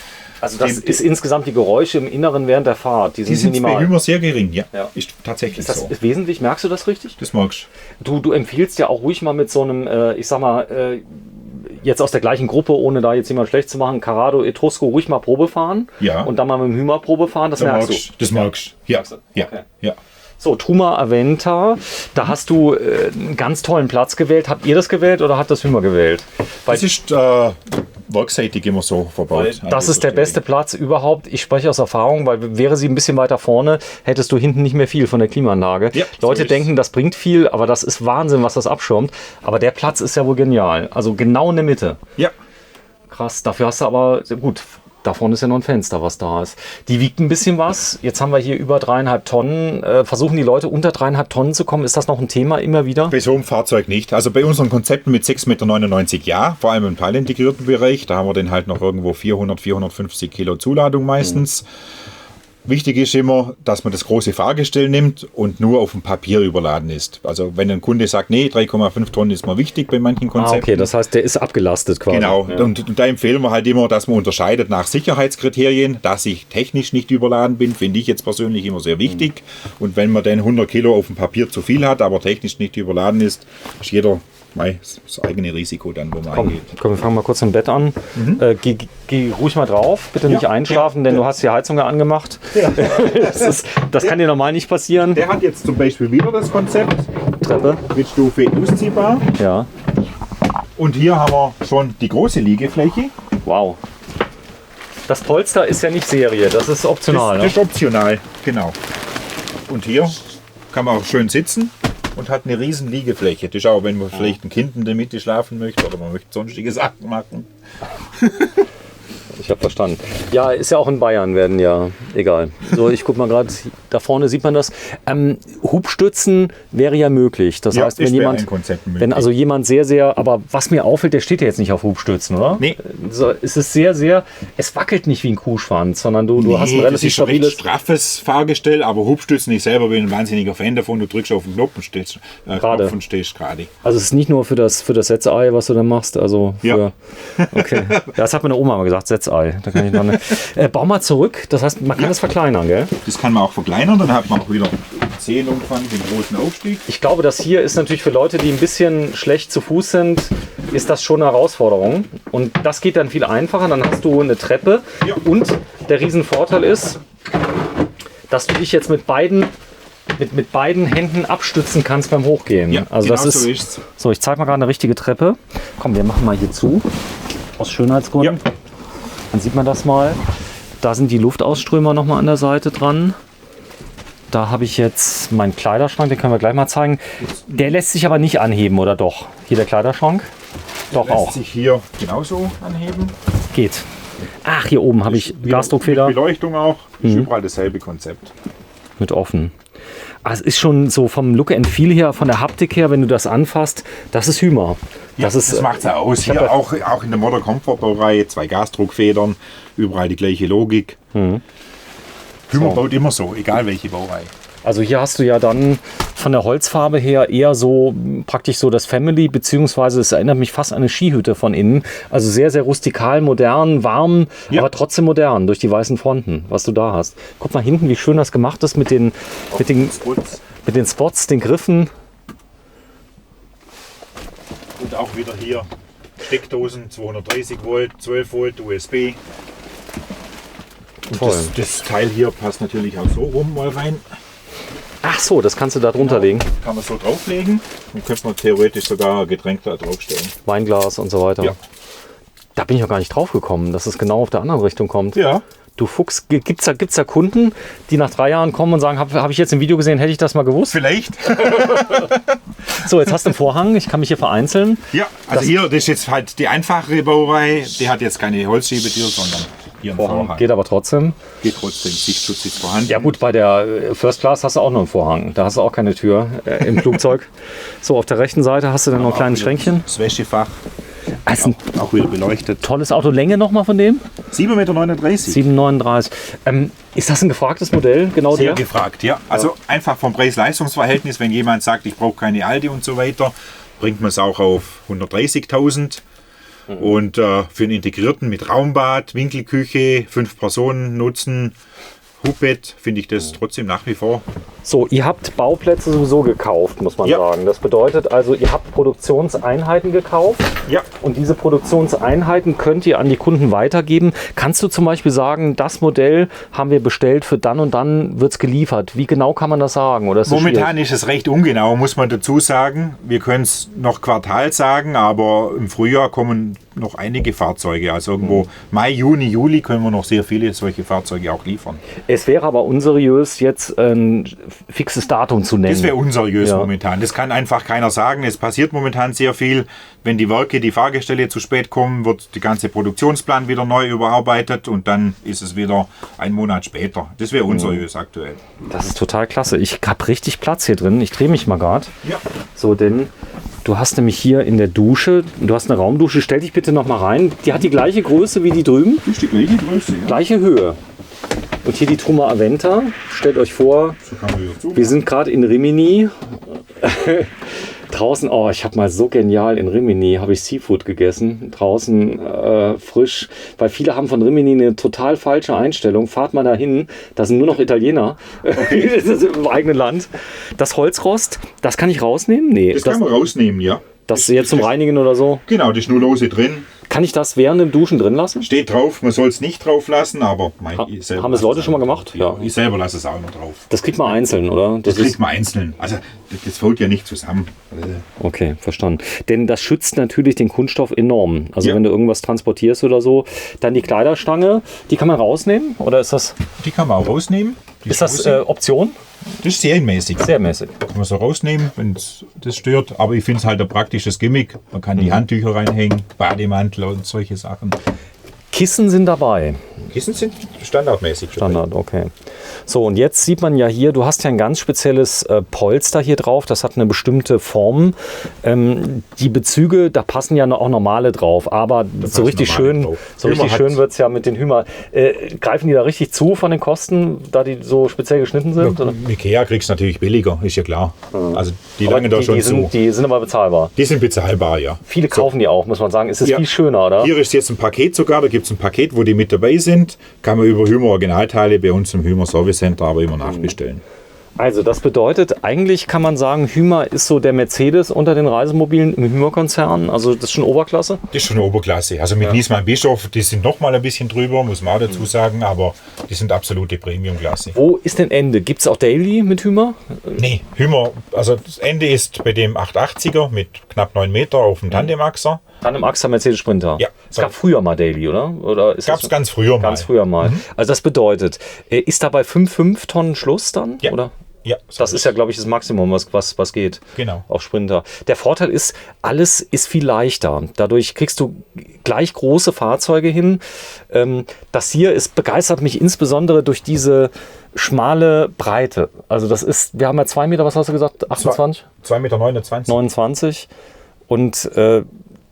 Also das ist insgesamt die Geräusche im Inneren während der Fahrt. Die sind minimal. Bei Hymer sehr gering, ja. Ist tatsächlich ist das so. Ist wesentlich, merkst du das richtig? Das magst du. empfiehlst ja auch ruhig mal mit so einem, ich sag mal, jetzt aus der gleichen Gruppe, ohne da jetzt jemand schlecht zu machen, Carrado, Etrusco, ruhig mal Probe fahren. Ja. Und dann mal mit dem Hymer Probe fahren, das merkst du. Das magst du. Ja. Ja. Okay. Ja. So, Truma Aventa, da hast du einen ganz tollen Platz gewählt. Habt ihr das gewählt oder hat das Hymer gewählt? Das ist werkseitig immer so verbaut. Das ist der beste Platz überhaupt. Ich spreche aus Erfahrung, weil wäre sie ein bisschen weiter vorne, hättest du hinten nicht mehr viel von der Klimaanlage. Ja, Leute denken, das bringt viel, aber das ist Wahnsinn, was das abschirmt. Aber der Platz ist ja wohl genial. Also genau in der Mitte. Ja. Krass, dafür hast du aber, gut, da vorne ist ja noch ein Fenster, was da ist. Die wiegt ein bisschen was. Jetzt haben wir hier über 3,5 Tonnen. Versuchen die Leute unter 3,5 Tonnen zu kommen. Ist das noch ein Thema immer wieder? Bei so einem Fahrzeug nicht. Also bei unseren Konzepten mit 6,99 Meter ja, vor allem im teilintegrierten Bereich. Da haben wir dann halt noch irgendwo 400, 450 Kilo Zuladung meistens. Wichtig ist immer, dass man das große Fahrgestell nimmt und nur auf dem Papier überladen ist. Also wenn ein Kunde sagt, nee, 3,5 Tonnen ist mir wichtig bei manchen Konzepten. Okay, das heißt, der ist abgelastet quasi. Genau, Ja. und da empfehlen wir halt immer, dass man unterscheidet nach Sicherheitskriterien, dass ich technisch nicht überladen bin, finde ich jetzt persönlich immer sehr wichtig. Und wenn man dann 100 Kilo auf dem Papier zu viel hat, aber technisch nicht überladen ist jeder das eigene Risiko dann, wo man eingeht. Komm, wir fangen mal kurz im Bett an. Geh ruhig mal drauf, bitte nicht einschlafen, denn du hast die Heizung ja angemacht. Ja. Das kann dir normal nicht passieren. Der hat jetzt zum Beispiel wieder das Konzept. Treppe. Mit Stufe ausziehbar. Ja. Und hier haben wir schon die große Liegefläche. Wow. Das Polster ist ja nicht Serie, das ist optional. Das ist optional, genau. Und hier kann man auch schön sitzen und hat eine riesen Liegefläche. Das ist auch, wenn man vielleicht ein Kind in der Mitte schlafen möchte oder man möchte sonstige Sachen machen. Ich habe verstanden. Ja, ist ja auch in Bayern, werden ja, egal. So, ich guck mal gerade, da vorne sieht man das. Hubstützen wäre ja möglich. Das heißt, wenn jemand, wenn also jemand sehr, aber was mir auffällt, der steht ja jetzt nicht auf Hubstützen, oder? Nee. So, es ist sehr, es wackelt nicht wie ein Kuhschwanz, sondern du hast ein relativ stabiles... Das ist ein recht straffes Fahrgestell, aber Hubstützen, ich selber bin ein wahnsinniger Fan davon, du drückst auf den Knopf und stehst gerade. Also es ist nicht nur für das Setzei, was du da machst, also für... Ja. Okay, das hat meine Oma mal gesagt, Setzei. Da kann ich noch bau mal zurück, das heißt, man kann das verkleinern, gell? Das kann man auch verkleinern, dann hat man auch wieder 10 Umfang, den großen Aufstieg. Ich glaube, das hier ist natürlich für Leute, die ein bisschen schlecht zu Fuß sind, ist das schon eine Herausforderung. Und das geht dann viel einfacher, dann hast du eine Treppe. Ja. Und der Riesenvorteil ist, dass du dich jetzt mit beiden Händen abstützen kannst beim Hochgehen. Ja, also genau das ist, so ist's. So, ich zeige mal gerade eine richtige Treppe. Komm, wir machen mal hier zu, aus Schönheitsgründen. Ja. Dann sieht man das mal. Da sind die Luftausströmer noch mal an der Seite dran. Da habe ich jetzt meinen Kleiderschrank, den können wir gleich mal zeigen. Der lässt sich aber nicht anheben, oder doch? Hier der Kleiderschrank? Doch Lässt auch. sich hier genauso anheben. Geht. Ach, hier oben habe ich Gasdruckfeder. Mit Beleuchtung auch. Ist überall dasselbe Konzept. Mit offen. Also es ist schon so vom Look and Feel her, von der Haptik her, wenn du das anfasst, das ist Hümer. Das macht es ja aus. Hier auch in der Modern Comfort Baureihe 2 Gasdruckfedern, überall die gleiche Logik. Hümer baut immer so, egal welche Baureihe. Also hier hast du ja dann von der Holzfarbe her eher so praktisch so das Family, beziehungsweise es erinnert mich fast an eine Skihütte von innen. Also sehr, sehr rustikal, modern, warm, aber trotzdem modern durch die weißen Fronten, was du da hast. Guck mal hinten, wie schön das gemacht ist mit den Spots, den Griffen. Und auch wieder hier Steckdosen, 230 Volt, 12 Volt, USB. Toll. Das Teil hier passt natürlich auch so rum mal rein. Ach so, das kannst du da drunter legen. Kann man so drauflegen und könnte man theoretisch sogar ein Getränk da draufstellen. Weinglas und so weiter. Ja. Da bin ich auch gar nicht drauf gekommen, dass es genau auf der anderen Richtung kommt. Ja. Du Fuchs, gibt's da Kunden, die nach 3 Jahren kommen und sagen, hab ich jetzt im Video gesehen, hätte ich das mal gewusst? Vielleicht. So, jetzt hast du einen Vorhang, ich kann mich hier vereinzeln. Ja, also hier, das ist jetzt halt die einfachere Baureihe. Die hat jetzt keine Holzschiebetür, sondern hier einen Vorhang. Geht aber trotzdem. Geht trotzdem, Sichtschutz ist vorhanden. Ja gut, bei der First Class hast du auch noch einen Vorhang. Da hast du auch keine Tür im Flugzeug. So, auf der rechten Seite hast du dann noch ein kleines Schränkchen. Das Wäschefach. Also auch wieder beleuchtet. Tolles Auto. Länge nochmal von dem? 7,39 Meter. 7,39. Ist das ein gefragtes Modell? Genau Sehr der? gefragt, ja. Also einfach vom Preis-Leistungs-Verhältnis, wenn jemand sagt, ich brauche keine Aldi und so weiter, bringt man es auch auf 130.000. Und für einen integrierten mit Raumbad, Winkelküche, 5 Personen nutzen, Hubbett, finde ich das trotzdem nach wie vor. So, ihr habt Bauplätze sowieso gekauft, muss man sagen. Das bedeutet also, ihr habt Produktionseinheiten gekauft. Ja. Und diese Produktionseinheiten könnt ihr an die Kunden weitergeben. Kannst du zum Beispiel sagen, das Modell haben wir bestellt, für dann und dann wird es geliefert. Wie genau kann man das sagen? Oder ist Momentan ist es recht ungenau, muss man dazu sagen. Wir können es noch Quartal sagen, aber im Frühjahr kommen noch einige Fahrzeuge. Also irgendwo Mai, Juni, Juli können wir noch sehr viele solche Fahrzeuge auch liefern. Es wäre aber unseriös, jetzt ein fixes Datum zu nennen. Das wäre unseriös momentan. Das kann einfach keiner sagen. Es passiert momentan sehr viel. Wenn die Werke, die Fahrgestelle zu spät kommen, wird der ganze Produktionsplan wieder neu überarbeitet und dann ist es wieder ein Monat später. Das wäre unseriös aktuell. Das ist total klasse. Ich habe richtig Platz hier drin. Ich drehe mich mal gerade. Ja. So, denn du hast nämlich hier in der Dusche, du hast eine Raumdusche, stell dich bitte noch mal rein. Die hat die gleiche Größe wie die drüben. Das ist die gleiche Größe, ja. Gleiche Höhe. Und hier die Truma Aventa. Stellt euch vor, wir sind gerade in Rimini. Draußen, oh, ich habe mal so genial in Rimini, habe ich Seafood gegessen. Draußen frisch, weil viele haben von Rimini eine total falsche Einstellung. Fahrt mal dahin, da sind nur noch Italiener. Okay. Das ist im eigenen Land. Das Holzrost, das kann ich rausnehmen? Nee. Das kann man rausnehmen, ja. Das jetzt zum Reinigen oder so? Genau, die ist nur lose drin. Kann ich das während dem Duschen drin lassen? Steht drauf, man soll es nicht drauf lassen, aber haben es Leute schon mal gemacht? Ja. Ich selber lasse es auch noch drauf. Das kriegt man einzeln, oder? Das kriegt man einzeln. Also das fällt ja nicht zusammen. Okay, verstanden. Denn das schützt natürlich den Kunststoff enorm. Also wenn du irgendwas transportierst oder so. Dann die Kleiderstange, die kann man rausnehmen? Oder ist das? Die kann man auch rausnehmen. Ist das Option? Das ist serienmäßig. Serienmäßig. Kann man so rausnehmen, wenn das stört. Aber ich finde es halt ein praktisches Gimmick. Man kann die Handtücher reinhängen, Bademantel und solche Sachen. Kissen sind dabei. Kissen sind standardmäßig. Standard, okay. So, und jetzt sieht man ja hier, du hast ja ein ganz spezielles Polster hier drauf. Das hat eine bestimmte Form. Die Bezüge, da passen ja auch normale drauf. Aber so richtig schön, wird es ja mit den Hümer. Greifen die da richtig zu von den Kosten, da die so speziell geschnitten sind? Oder? Ikea kriegst du natürlich billiger, ist ja klar. Also die langen da schon zu. Die sind aber bezahlbar. Die sind bezahlbar, ja. Viele kaufen die auch, muss man sagen. Es ist viel schöner, oder? Hier ist jetzt ein Paket sogar. Da gibt es ein Paket, wo die mit dabei sind. Kann man über Hümer Originalteile bei uns im Hümer Service Center aber immer nachbestellen. Also das bedeutet, eigentlich kann man sagen, Hümer ist so der Mercedes unter den Reisemobilen im Hümer-Konzern. Also das ist schon Oberklasse? Das ist schon Oberklasse. Also mit Niesmann Bischof, die sind noch mal ein bisschen drüber, muss man auch dazu sagen, aber die sind absolute Premium-Klasse. Wo ist denn Ende? Gibt es auch Daily mit Hümer? Nee, Hümer, also das Ende ist bei dem 880er mit knapp 9 Meter auf dem Tandem-Achser. Tandem-Achser Mercedes Sprinter. Ja. Es gab früher mal Daily, oder? Gab es ganz früher mal. Ganz früher mal. Also das bedeutet, ist da bei 5 Tonnen Schluss dann? Ja. Oder? Ja, das ist ja, glaube ich, das Maximum, was geht. Genau. Auf Sprinter. Der Vorteil ist, alles ist viel leichter. Dadurch kriegst du gleich große Fahrzeuge hin. Das hier begeistert mich insbesondere durch diese schmale Breite. Also das ist, wir haben ja 2 Meter, was hast du gesagt? 28? 2,29 Meter. 29. Und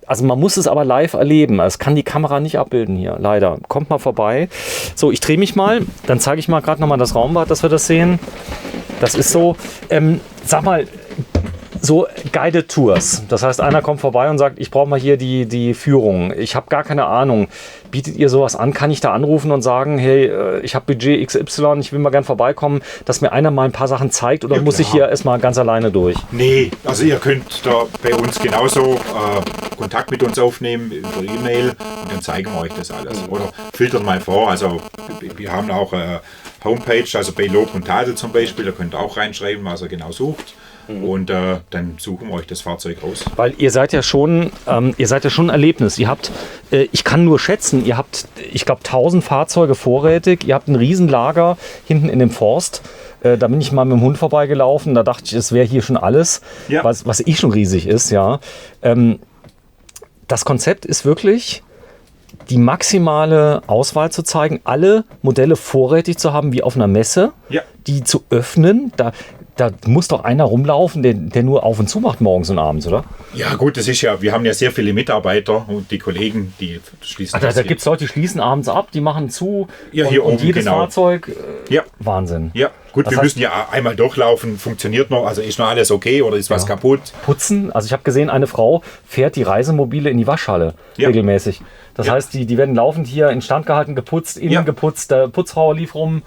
also man muss es aber live erleben. Das kann die Kamera nicht abbilden hier, leider. Kommt mal vorbei. So, ich drehe mich mal. Dann zeige ich mal gerade nochmal das Raumbad, dass wir das sehen. Das ist so, sag mal, so Guided Tours. Das heißt, einer kommt vorbei und sagt, ich brauche mal hier die Führung. Ich habe gar keine Ahnung. Bietet ihr sowas an? Kann ich da anrufen und sagen, hey, ich habe Budget XY, ich will mal gern vorbeikommen, dass mir einer mal ein paar Sachen zeigt, oder muss ich hier erstmal ganz alleine durch? Nee, also ihr könnt da bei uns genauso Kontakt mit uns aufnehmen über E-Mail und dann zeigen wir euch das alles. Oder filtern mal vor. Also wir haben auch Homepage, also bei Lob und Tadel zum Beispiel, da könnt ihr auch reinschreiben, was ihr genau sucht. Und dann suchen wir euch das Fahrzeug raus. Weil ihr seid ja schon ein Erlebnis. Ihr habt, ich kann nur schätzen, ihr habt, ich glaube, 1000 Fahrzeuge vorrätig. Ihr habt ein Riesenlager hinten in dem Forst. Da bin ich mal mit dem Hund vorbeigelaufen. Da dachte ich, es wäre hier schon alles, was schon riesig ist. Ja. Das Konzept ist wirklich, die maximale Auswahl zu zeigen, alle Modelle vorrätig zu haben, wie auf einer Messe, die zu öffnen. Da muss doch einer rumlaufen, der nur auf und zu macht morgens und abends, oder? Ja gut, das ist ja, wir haben ja sehr viele Mitarbeiter und die Kollegen, die schließen. Da gibt es Leute, die schließen abends ab, die machen zu. Ja, hier und oben, jedes genau. Fahrzeug, Wahnsinn. Ja, gut, wir müssen ja einmal durchlaufen, funktioniert noch, also ist noch alles okay oder ist was kaputt? Putzen, also ich habe gesehen, eine Frau fährt die Reisemobile in die Waschhalle regelmäßig. Das heißt, die werden laufend hier instand gehalten, geputzt, innen geputzt, der Putzfrau lief rum.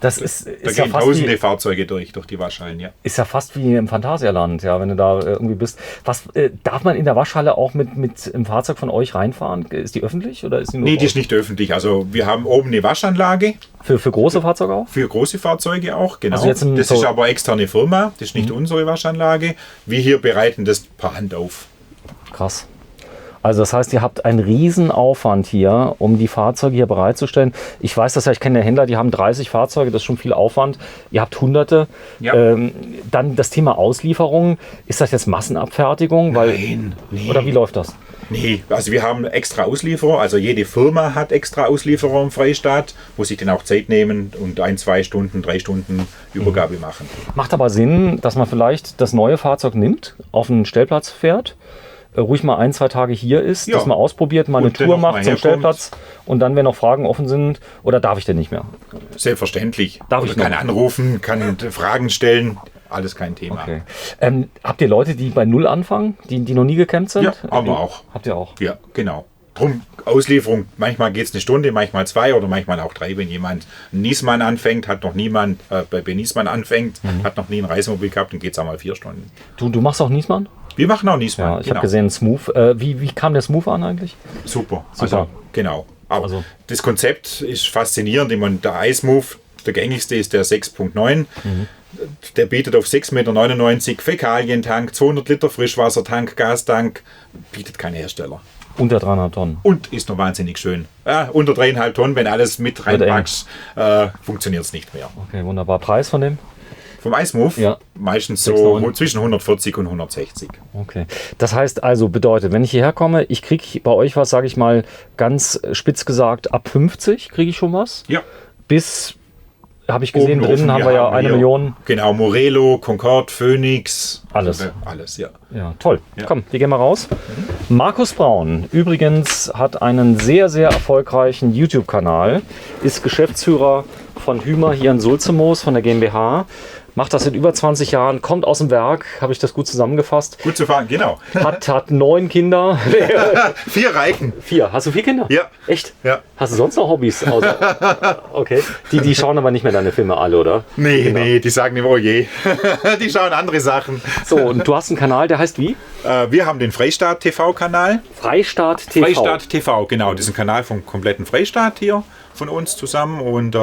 Das ist da gehen tausende Fahrzeuge durch die Waschhallen, Ist ja fast wie im Phantasialand, wenn du da irgendwie bist. Was darf man in der Waschhalle auch mit einem Fahrzeug von euch reinfahren? Ist die öffentlich oder ist die nur? Nee, die ist nicht öffentlich. Also wir haben oben eine Waschanlage. Für große Fahrzeuge auch? Für große Fahrzeuge auch, genau. Also jetzt das ist aber externe Firma, das ist nicht unsere Waschanlage. Wir hier bereiten das per Hand auf. Krass. Also das heißt, ihr habt einen riesen Aufwand hier, um die Fahrzeuge hier bereitzustellen. Ich weiß das ja, ich kenne den Händler, die haben 30 Fahrzeuge, das ist schon viel Aufwand. Ihr habt Hunderte. Ja. Dann das Thema Auslieferung. Ist das jetzt Massenabfertigung? Nein. Oder wie läuft das? Nee, also wir haben extra Auslieferer, also jede Firma hat extra Auslieferer im Freistaat, wo sich dann auch Zeit nehmen und 1, 2 Stunden, 3 Stunden Übergabe machen. Macht aber Sinn, dass man vielleicht das neue Fahrzeug nimmt, auf einen Stellplatz fährt, ruhig mal 1, 2 Tage hier ist, Ja. das mal ausprobiert, mal eine Und Tour dennoch macht mal zum herkommt. Stellplatz und dann, wenn noch Fragen offen sind, oder darf ich denn nicht mehr? Selbstverständlich. Darf Oder ich noch? kann anrufen, kann Fragen stellen. Alles kein Thema. Okay. Habt ihr Leute, die bei Null anfangen, die noch nie gecampt sind? Ja, haben wir auch. Habt ihr auch? Ja, genau. Drum Auslieferung, manchmal geht es eine Stunde, manchmal 2 oder manchmal auch 3, wenn jemand einen Niesmann anfängt, hat noch niemand bei Niesmann anfängt, hat noch nie ein Reisemobil gehabt, dann geht es einmal 4 Stunden. Du machst auch Niesmann? Wir machen auch Niesmann. Ja, ich habe gesehen, Smooth. Wie kam der Smooth an eigentlich? Super. Super. Also, genau. Aber Also- das Konzept ist faszinierend. Ich meine, der iSmooth, der gängigste ist der 6.9. Der bietet auf 6,99 Meter Fäkalientank, 200 Liter Frischwassertank, Gastank, bietet kein Hersteller. Unter 300 Tonnen. Und ist noch wahnsinnig schön. Ja, unter 3,5 Tonnen, wenn alles mit reinpackst, funktioniert es nicht mehr. Okay, wunderbar. Preis von dem? Vom iSmooth Ja. meistens so 6,9. zwischen 140 und 160. Okay. Das heißt also, bedeutet, wenn ich hierher komme, ich kriege bei euch was, sage ich mal, ganz spitz gesagt, ab 50 kriege ich schon was. Ja. Bis, habe ich gesehen, Oben drinnen offen, haben wir ja eine hier, Million. Genau, Morelo, Concorde, Phoenix. Alles. Alles, ja. Ja, toll. Ja. Komm, wir gehen mal raus. Markus Braun, übrigens, hat einen sehr, sehr erfolgreichen YouTube-Kanal, ist Geschäftsführer von Hymer hier in Sulzemoos von der GmbH, macht das seit über 20 Jahren, kommt aus dem Werk, habe ich das gut zusammengefasst, Gut zu fahren, genau. hat 9 Kinder. 4 Reichen. 4. Hast du 4 Kinder? Ja. Echt? Ja. Hast du sonst noch Hobbys? Okay. Die schauen aber nicht mehr deine Filme alle, oder? Nee, die sagen immer, oh je. Die schauen andere Sachen. So, und du hast einen Kanal, der heißt wie? Wir haben den Freistaat TV-Kanal. Freistaat TV. Freistaat TV, genau. Das ist ein Kanal vom kompletten Freistaat hier von uns zusammen. Und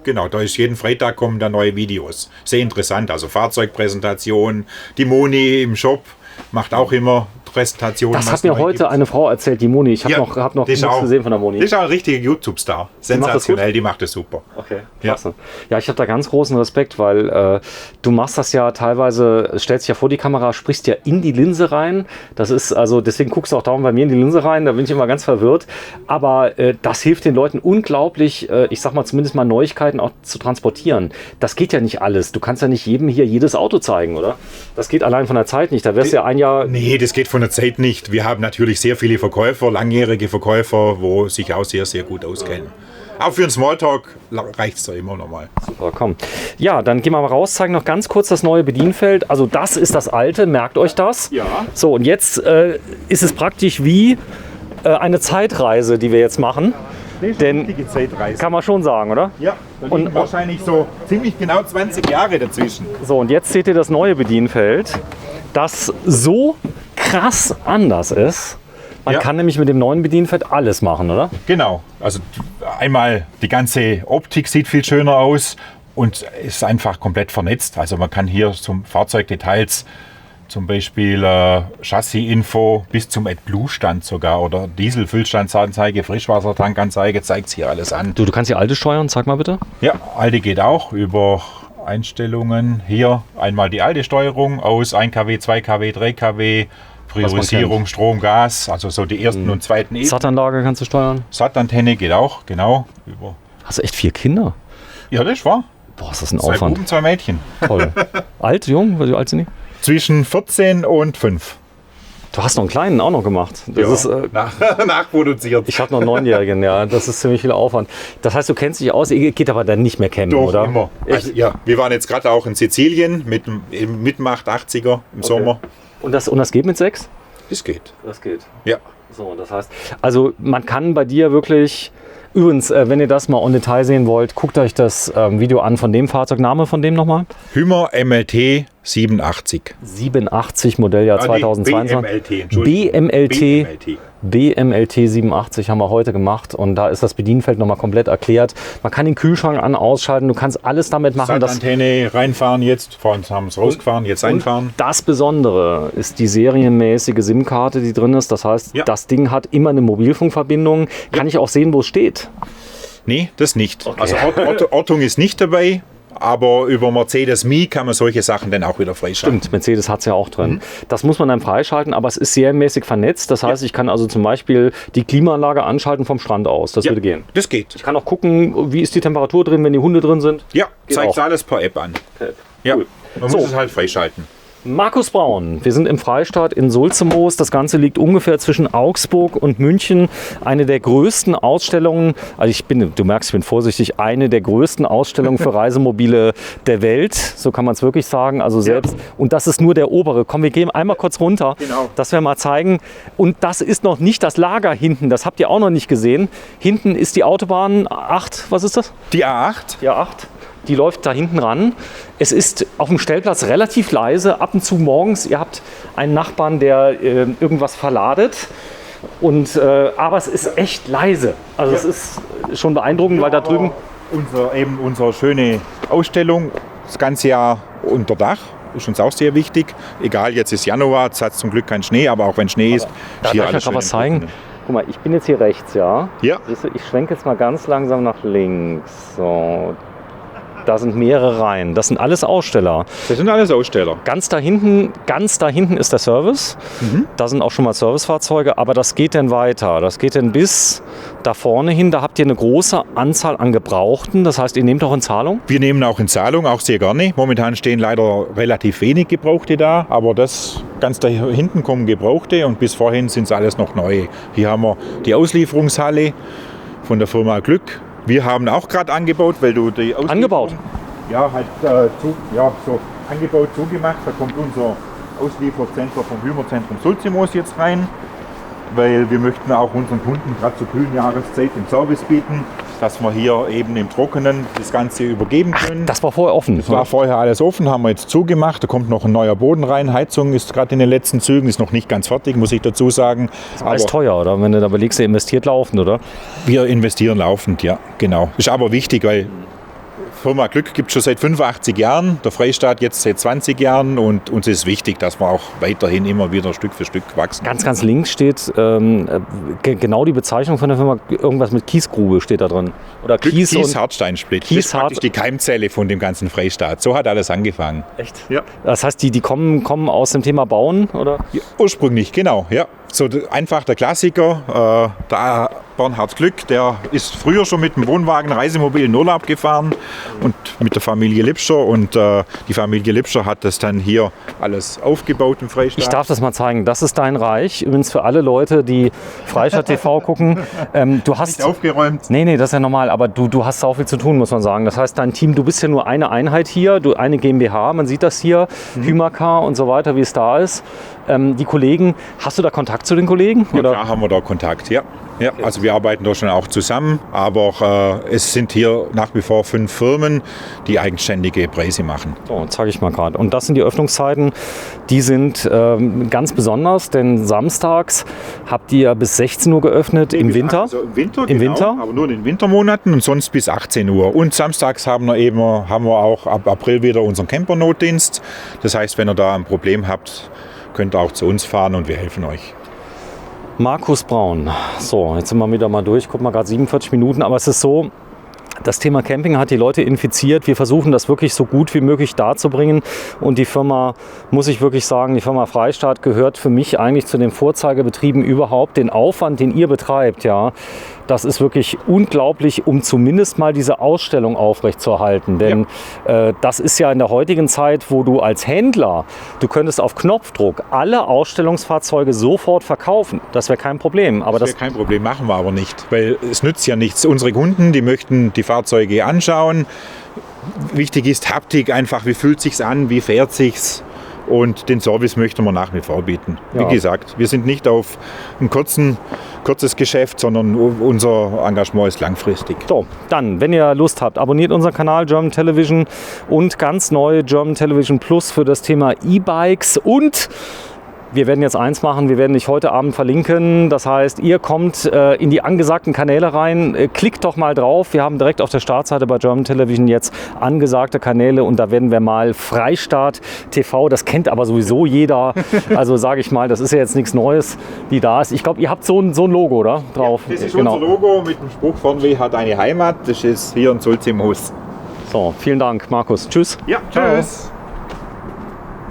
genau, da ist jeden Freitag kommen da neue Videos. Sehr interessant. Also Fahrzeugpräsentation, die Moni im Shop macht auch immer Präsentationen. Das was hat mir neu heute gibt. eine Frau erzählt, die Moni. Ich habe Ja, hab noch die ist nichts auch- gesehen von der Moni. Das ist auch ein richtiger YouTube-Star. Sensationell, die macht es super. Okay, Ja. klasse. Ja, ich habe da ganz großen Respekt, weil du machst das ja teilweise, stellst dich ja vor die Kamera, sprichst ja in die Linse rein. Das ist also, deswegen guckst du auch dauernd bei mir in die Linse rein, da bin ich immer ganz verwirrt. Aber das hilft den Leuten unglaublich, ich sag mal zumindest mal Neuigkeiten auch zu transportieren. Das geht ja nicht alles. Du kannst ja nicht jedem hier jedes Auto zeigen, oder? Das geht allein von der Zeit nicht. Da wärst du ja ein Jahr. Nee, das geht von der Zeit nicht. Wir haben natürlich sehr viele Verkäufer, langjährige Verkäufer, wo sich auch sehr, sehr gut auskennen. Auch für einen Smalltalk reicht es da immer noch mal. Super, komm. Ja, dann gehen wir mal raus, zeigen noch ganz kurz das neue Bedienfeld. Also das ist das alte, merkt euch das. Ja. So, und jetzt ist es praktisch wie eine Zeitreise, die wir jetzt machen. Denn richtige Zeitreise. kann man schon sagen, oder? Ja, da Und- liegen wahrscheinlich so ziemlich genau 20 Jahre dazwischen. So, und jetzt seht ihr das neue Bedienfeld, das so krass anders ist. Man Ja. kann nämlich mit dem neuen Bedienfeld alles machen, oder? Genau, also einmal die ganze Optik sieht viel schöner aus und ist einfach komplett vernetzt. Also man kann hier zum Fahrzeugdetails zum Beispiel Chassis-Info bis zum AdBlue-Stand sogar oder Diesel-Füllstandsanzeige, Frischwassertankanzeige, zeigt hier alles an. Du kannst die alte steuern, sag mal bitte. Ja, alte geht auch über Einstellungen. Hier einmal die alte Steuerung aus 1 kW, 2 kW, 3 kW, Priorisierung, Strom, Gas, also so die ersten und zweiten Ebenen. SAT-Anlage kannst du steuern. SAT-Antenne geht auch, genau. Über. Hast du echt 4 Kinder? Ja, das war. Boah, ist das ein 2 Aufwand. Buben, 2 Mädchen. Toll. Alt, jung? Wie alt sind die? Zwischen 14 und 5. Du hast noch einen kleinen auch noch gemacht. Das ist, nachproduziert. ich habe noch einen 9-Jährigen, ja. Das ist ziemlich viel Aufwand. Das heißt, du kennst dich aus, ihr geht aber dann nicht mehr campen, Doch, oder? immer. Echt? Also, ja, wir waren jetzt gerade auch in Sizilien mit dem 880er im Sommer. Und das geht mit 6? Das geht. Das geht. Ja. So, das heißt, also man kann bei dir wirklich, übrigens, wenn ihr das mal en Detail sehen wollt, guckt euch das Video an von dem Fahrzeug. Name von dem nochmal? Hymer MLT 87. 87 Modelljahr 2022. BMLT, Entschuldigung. BMLT. BMLT 87 haben wir heute gemacht und da ist das Bedienfeld nochmal komplett erklärt. Man kann den Kühlschrank an- ausschalten, du kannst alles damit machen. Das, SAT-Antenne reinfahren jetzt, vorhin haben es rausgefahren, jetzt einfahren. das Besondere ist die serienmäßige SIM-Karte, die drin ist. Das heißt, Ja. das Ding hat immer eine Mobilfunkverbindung. Kann ich auch sehen, wo es steht? Nee, das nicht. Also Ortung ist nicht dabei, aber über Mercedes Me kann man solche Sachen dann auch wieder freischalten. Stimmt, Mercedes hat es ja auch drin. Das muss man dann freischalten, aber es ist serienmäßig vernetzt. Das heißt, ich kann also zum Beispiel die Klimaanlage anschalten vom Strand aus. Das würde gehen. Das geht. Ich kann auch gucken, wie ist die Temperatur drin, wenn die Hunde drin sind. Ja, Geht zeigt auch. alles per App an. Ja, Cool. man So. muss es halt freischalten. Markus Braun, wir sind im Freistaat in Sulzemoos. Das Ganze liegt ungefähr zwischen Augsburg und München. Eine der größten Ausstellungen, also du merkst, ich bin vorsichtig, eine der größten Ausstellungen für Reisemobile der Welt. So kann man es wirklich sagen. Also selbst, und das ist nur der obere. Komm, wir gehen einmal kurz runter, dass wir mal zeigen. Und das ist noch nicht das Lager hinten. Das habt ihr auch noch nicht gesehen. Hinten ist die Autobahn 8. Was ist das? Die A8. Die A8. Die läuft da hinten ran. Es ist auf dem Stellplatz relativ leise. Ab und zu morgens, ihr habt einen Nachbarn, der irgendwas verladet. Aber es ist echt leise. Also es ist schon beeindruckend, weil da drüben... Unsere schöne Ausstellung, das ganze Jahr unter Dach. Ist uns auch sehr wichtig. Egal, jetzt ist Januar, es hat zum Glück keinen Schnee, aber auch wenn Schnee ist, da hier darf ich noch was zeigen. Guck mal, ich bin jetzt hier rechts, ja? Ja. Ich schwenke jetzt mal ganz langsam nach links. So. Da sind mehrere Reihen. Das sind alles Aussteller. Das sind alles Aussteller. Ganz da hinten ist der Service. Da sind auch schon mal Servicefahrzeuge, aber das geht dann weiter. Das geht dann bis da vorne hin. Da habt ihr eine große Anzahl an Gebrauchten. Das heißt, ihr nehmt auch in Zahlung? Wir nehmen auch in Zahlung, auch sehr gerne. Momentan stehen leider relativ wenig Gebrauchte da, aber das ganz da hinten kommen Gebrauchte und bis vorhin sind es alles noch neue. Hier haben wir die Auslieferungshalle von der Firma Glück. Wir haben auch gerade angebaut, weil du die Auslieferung... Angebaut? Ja, halt so angebaut, zugemacht. Da kommt unser Auslieferzentrum vom Hümerzentrum Sulzemoos jetzt rein, weil wir möchten auch unseren Kunden gerade zur kühlen Jahreszeit den Service bieten, dass wir hier eben im Trockenen das Ganze übergeben können. Ach, das war vorher offen? Das war vorher alles offen, haben wir jetzt zugemacht. Da kommt noch ein neuer Boden rein. Heizung ist gerade in den letzten Zügen, ist noch nicht ganz fertig, muss ich dazu sagen. Das ist alles teuer, oder? Wenn du da überlegst, ihr investiert laufend, oder? Wir investieren laufend, ja, genau. Ist aber wichtig, weil Firma Glück gibt es schon seit 85 Jahren, der Freistaat jetzt seit 20 Jahren und uns ist wichtig, dass wir auch weiterhin immer wieder Stück für Stück wachsen. Ganz links steht genau die Bezeichnung von der Firma, irgendwas mit Kiesgrube steht da drin. Oder Kies-Hartsteinsplit. Das ist praktisch die Keimzelle von dem ganzen Freistaat. So hat alles angefangen. Echt? Ja. Das heißt, die kommen aus dem Thema Bauen, oder? Ja, ursprünglich, genau, ja. So einfach der Klassiker, der Bernhard Glück, der ist früher schon mit dem Wohnwagen Reisemobil in Urlaub gefahren und mit der Familie Lipscher und die Familie Lipscher hat das dann hier alles aufgebaut im Freistaat. Ich darf das mal zeigen, das ist dein Reich, übrigens für alle Leute, die Freistaat TV gucken. Du hast nicht aufgeräumt. Nee, das ist ja normal, aber du hast so viel zu tun, muss man sagen. Das heißt, dein Team, du bist ja nur eine Einheit hier, eine GmbH, man sieht das hier, Hümacar und so weiter, wie es da ist. Die Kollegen, hast du da Kontakt zu den Kollegen? Ja, klar haben wir da Kontakt, ja. Ja, also wir arbeiten da schon auch zusammen, aber es sind hier nach wie vor 5 Firmen, die eigenständige Preise machen. So, zeige ich mal gerade. Und das sind die Öffnungszeiten, die sind ganz besonders, denn samstags habt ihr bis 16 Uhr geöffnet im Winter. Also im Winter, aber nur in den Wintermonaten und sonst bis 18 Uhr. Und samstags haben wir auch ab April wieder unseren Campernotdienst. Das heißt, wenn ihr da ein Problem habt, könnt ihr auch zu uns fahren und wir helfen euch. Markus Braun. So, jetzt sind wir wieder mal durch. Guck mal, gerade 47 Minuten. Aber es ist so, das Thema Camping hat die Leute infiziert. Wir versuchen das wirklich so gut wie möglich darzubringen. Und die Firma, muss ich wirklich sagen, die Firma Freistaat gehört für mich eigentlich zu den Vorzeigebetrieben überhaupt. Den Aufwand, den ihr betreibt, ja, das ist wirklich unglaublich, um zumindest mal diese Ausstellung aufrechtzuerhalten. Denn das ist ja in der heutigen Zeit, wo du als Händler, du könntest auf Knopfdruck alle Ausstellungsfahrzeuge sofort verkaufen. Das wäre kein Problem. Aber das wäre kein Problem, machen wir aber nicht. Weil es nützt ja nichts. Unsere Kunden, die möchten die Fahrzeuge anschauen. Wichtig ist Haptik einfach, wie fühlt sich's an, wie fährt sich's. Und den Service möchten wir nach wie vor bieten. Ja. Wie gesagt, wir sind nicht auf ein kurzes Geschäft, sondern unser Engagement ist langfristig. So, dann, wenn ihr Lust habt, abonniert unseren Kanal German Television und ganz neu German Television Plus für das Thema E-Bikes. Und wir werden jetzt eins machen, wir werden dich heute Abend verlinken. Das heißt, ihr kommt in die angesagten Kanäle rein, klickt doch mal drauf. Wir haben direkt auf der Startseite bei German Television jetzt angesagte Kanäle und da werden wir mal Freistaat TV, das kennt aber sowieso jeder. Also sage ich mal, das ist ja jetzt nichts Neues, die da ist. Ich glaube, ihr habt so ein Logo, oder? Drauf. Ja, das ist unser Logo mit dem Spruch Fernweh hat eine Heimat. Das ist hier in Sulzemoos. So, vielen Dank, Markus. Tschüss. Ja, tschüss.